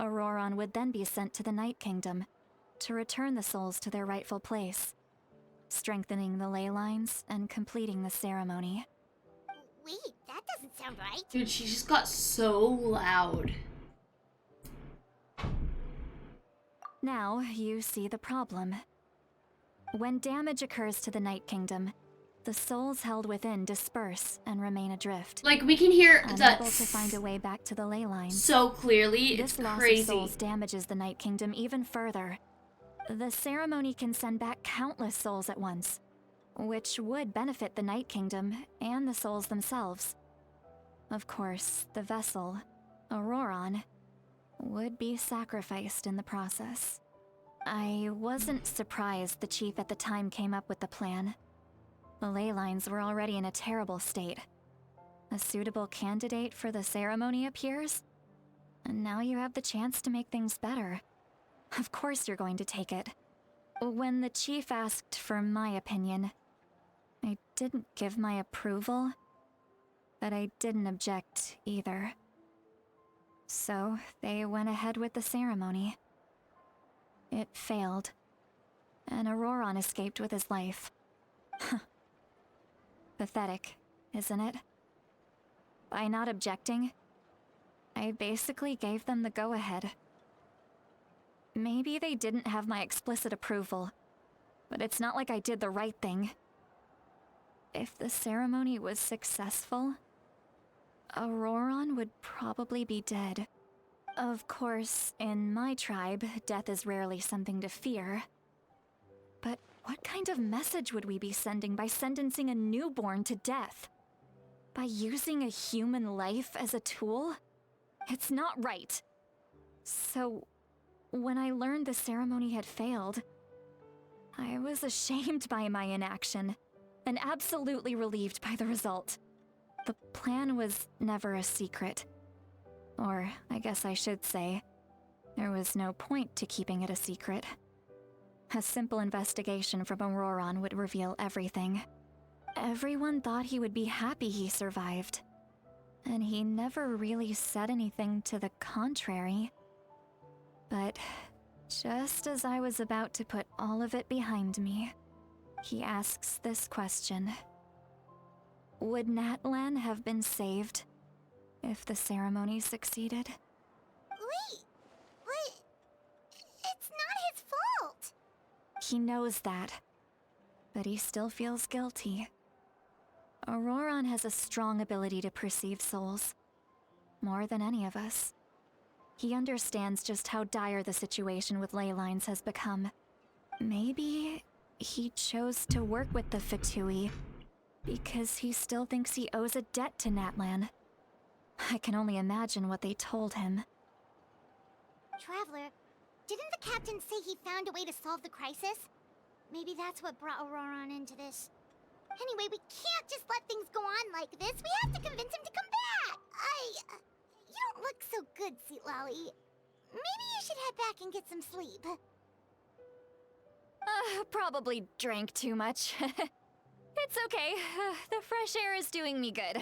Speaker 4: Auroran would then be sent to the Night Kingdom to return the souls to their rightful place, strengthening the ley lines and completing the ceremony.
Speaker 3: Wait, that doesn't sound right.
Speaker 1: Dude, she just got so loud.
Speaker 4: Now you see the problem. When damage occurs to the Night Kingdom, the souls held within disperse and remain adrift.
Speaker 1: Like, we can hear
Speaker 4: unable
Speaker 1: that
Speaker 4: to find a way back to the ley lines.
Speaker 1: so clearly. It's
Speaker 4: This loss
Speaker 1: crazy.
Speaker 4: of souls damages the Night Kingdom even further. The ceremony can send back countless souls at once, which would benefit the Night Kingdom and the souls themselves. Of course, the vessel, Auroron, would be sacrificed in the process. I wasn't surprised the chief at the time came up with the plan. The ley lines were already in a terrible state. A suitable candidate for the ceremony appears, and now you have the chance to make things better. Of course you're going to take it. When the chief asked for my opinion, I didn't give my approval, but I didn't object either. So they went ahead with the ceremony. It failed, and Auroron escaped with his life. Pathetic, isn't it? By not objecting, I basically gave them the go-ahead. Maybe they didn't have my explicit approval, but it's not like I did the right thing. If the ceremony was successful, Auroron would probably be dead. Of course, in my tribe, death is rarely something to fear. But what kind of message would we be sending by sentencing a newborn to death? By using a human life as a tool? It's not right. So, when I learned the ceremony had failed, I was ashamed by my inaction, and absolutely relieved by the result. The plan was never a secret. Or, I guess I should say, there was no point to keeping it a secret. A simple investigation from Auroron would reveal everything. Everyone thought he would be happy he survived, and he never really said anything to the contrary. But just as I was about to put all of it behind me, he asks this question. Would Natlan have been saved if the ceremony succeeded?
Speaker 3: Wait, but it's not his fault.
Speaker 4: He knows that, but he still feels guilty. Auroron has a strong ability to perceive souls, more than any of us. He understands just how dire the situation with ley lines has become. Maybe he chose to work with the Fatui because he still thinks he owes a debt to Natlan. I can only imagine what they told him.
Speaker 3: Traveler, didn't the captain say he found a way to solve the crisis? Maybe that's what brought Auroron into this. Anyway, we can't just let things go on like this. We have to convince him to come back. You don't look so good, Sweet Lolly. Maybe you should head back and get some sleep.
Speaker 4: Probably drank too much. It's okay. The fresh air is doing me good.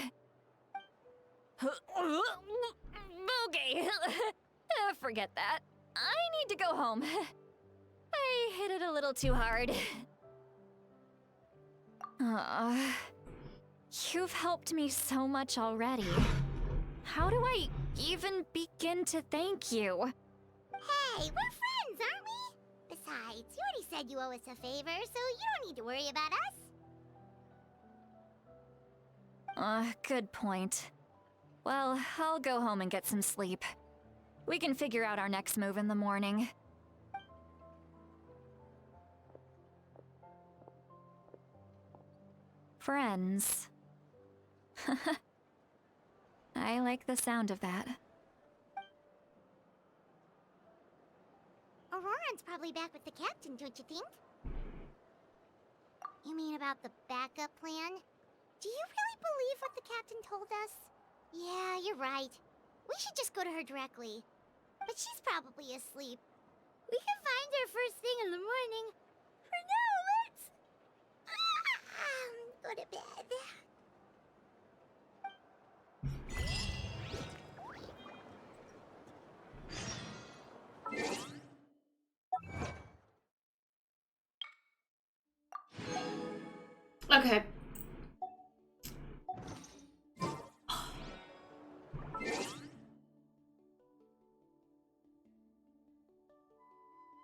Speaker 4: Okay. Forget that. I need to go home. I hit it a little too hard. You've helped me so much already. How do I even begin to thank you?
Speaker 3: Hey, we're friends, aren't we? Besides, you already said you owe us a favor, so you don't need to worry about us.
Speaker 4: Good point. Well, I'll go home and get some sleep. We can figure out our next move in the morning. Friends. I like the sound of that.
Speaker 3: Auroron's probably back with the captain, don't you think? You mean about the backup plan? Do you really believe what the captain told us? Yeah, you're right. We should just go to her directly. But she's probably asleep. We can find her first thing in the morning. For now, let's... go to bed.
Speaker 1: Okay.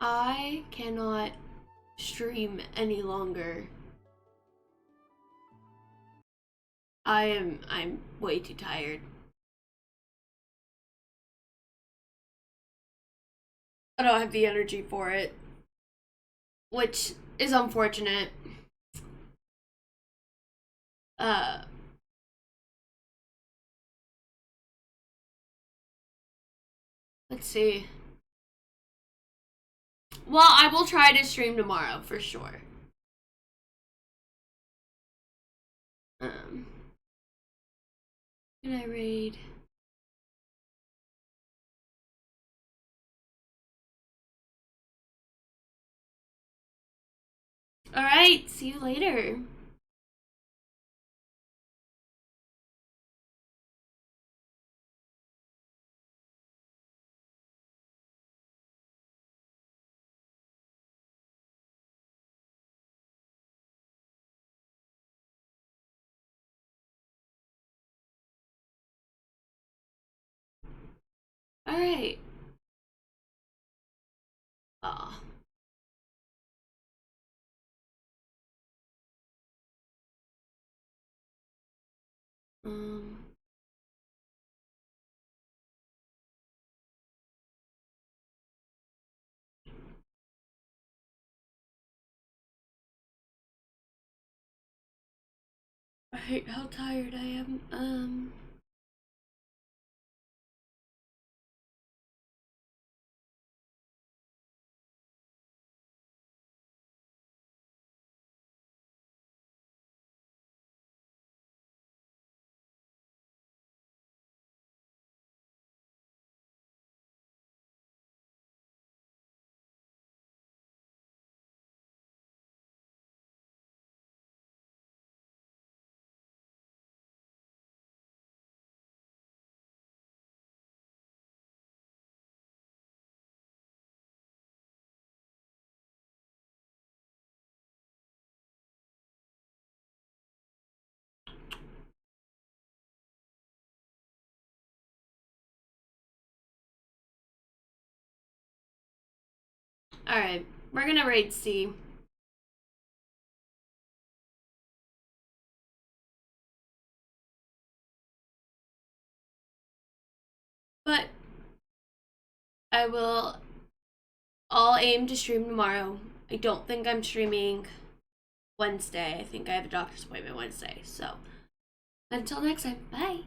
Speaker 1: I cannot stream any longer. I'm way too tired. I don't have the energy for it, which is unfortunate. Let's see. Well, I will try to stream tomorrow for sure. Can I raid? Alright, see you later. Alright. Aw. I hate how tired I am. Alright, we're gonna raid C. But I'll aim to stream tomorrow. I don't think I'm streaming Wednesday. I think I have a doctor's appointment Wednesday. So until next time, bye.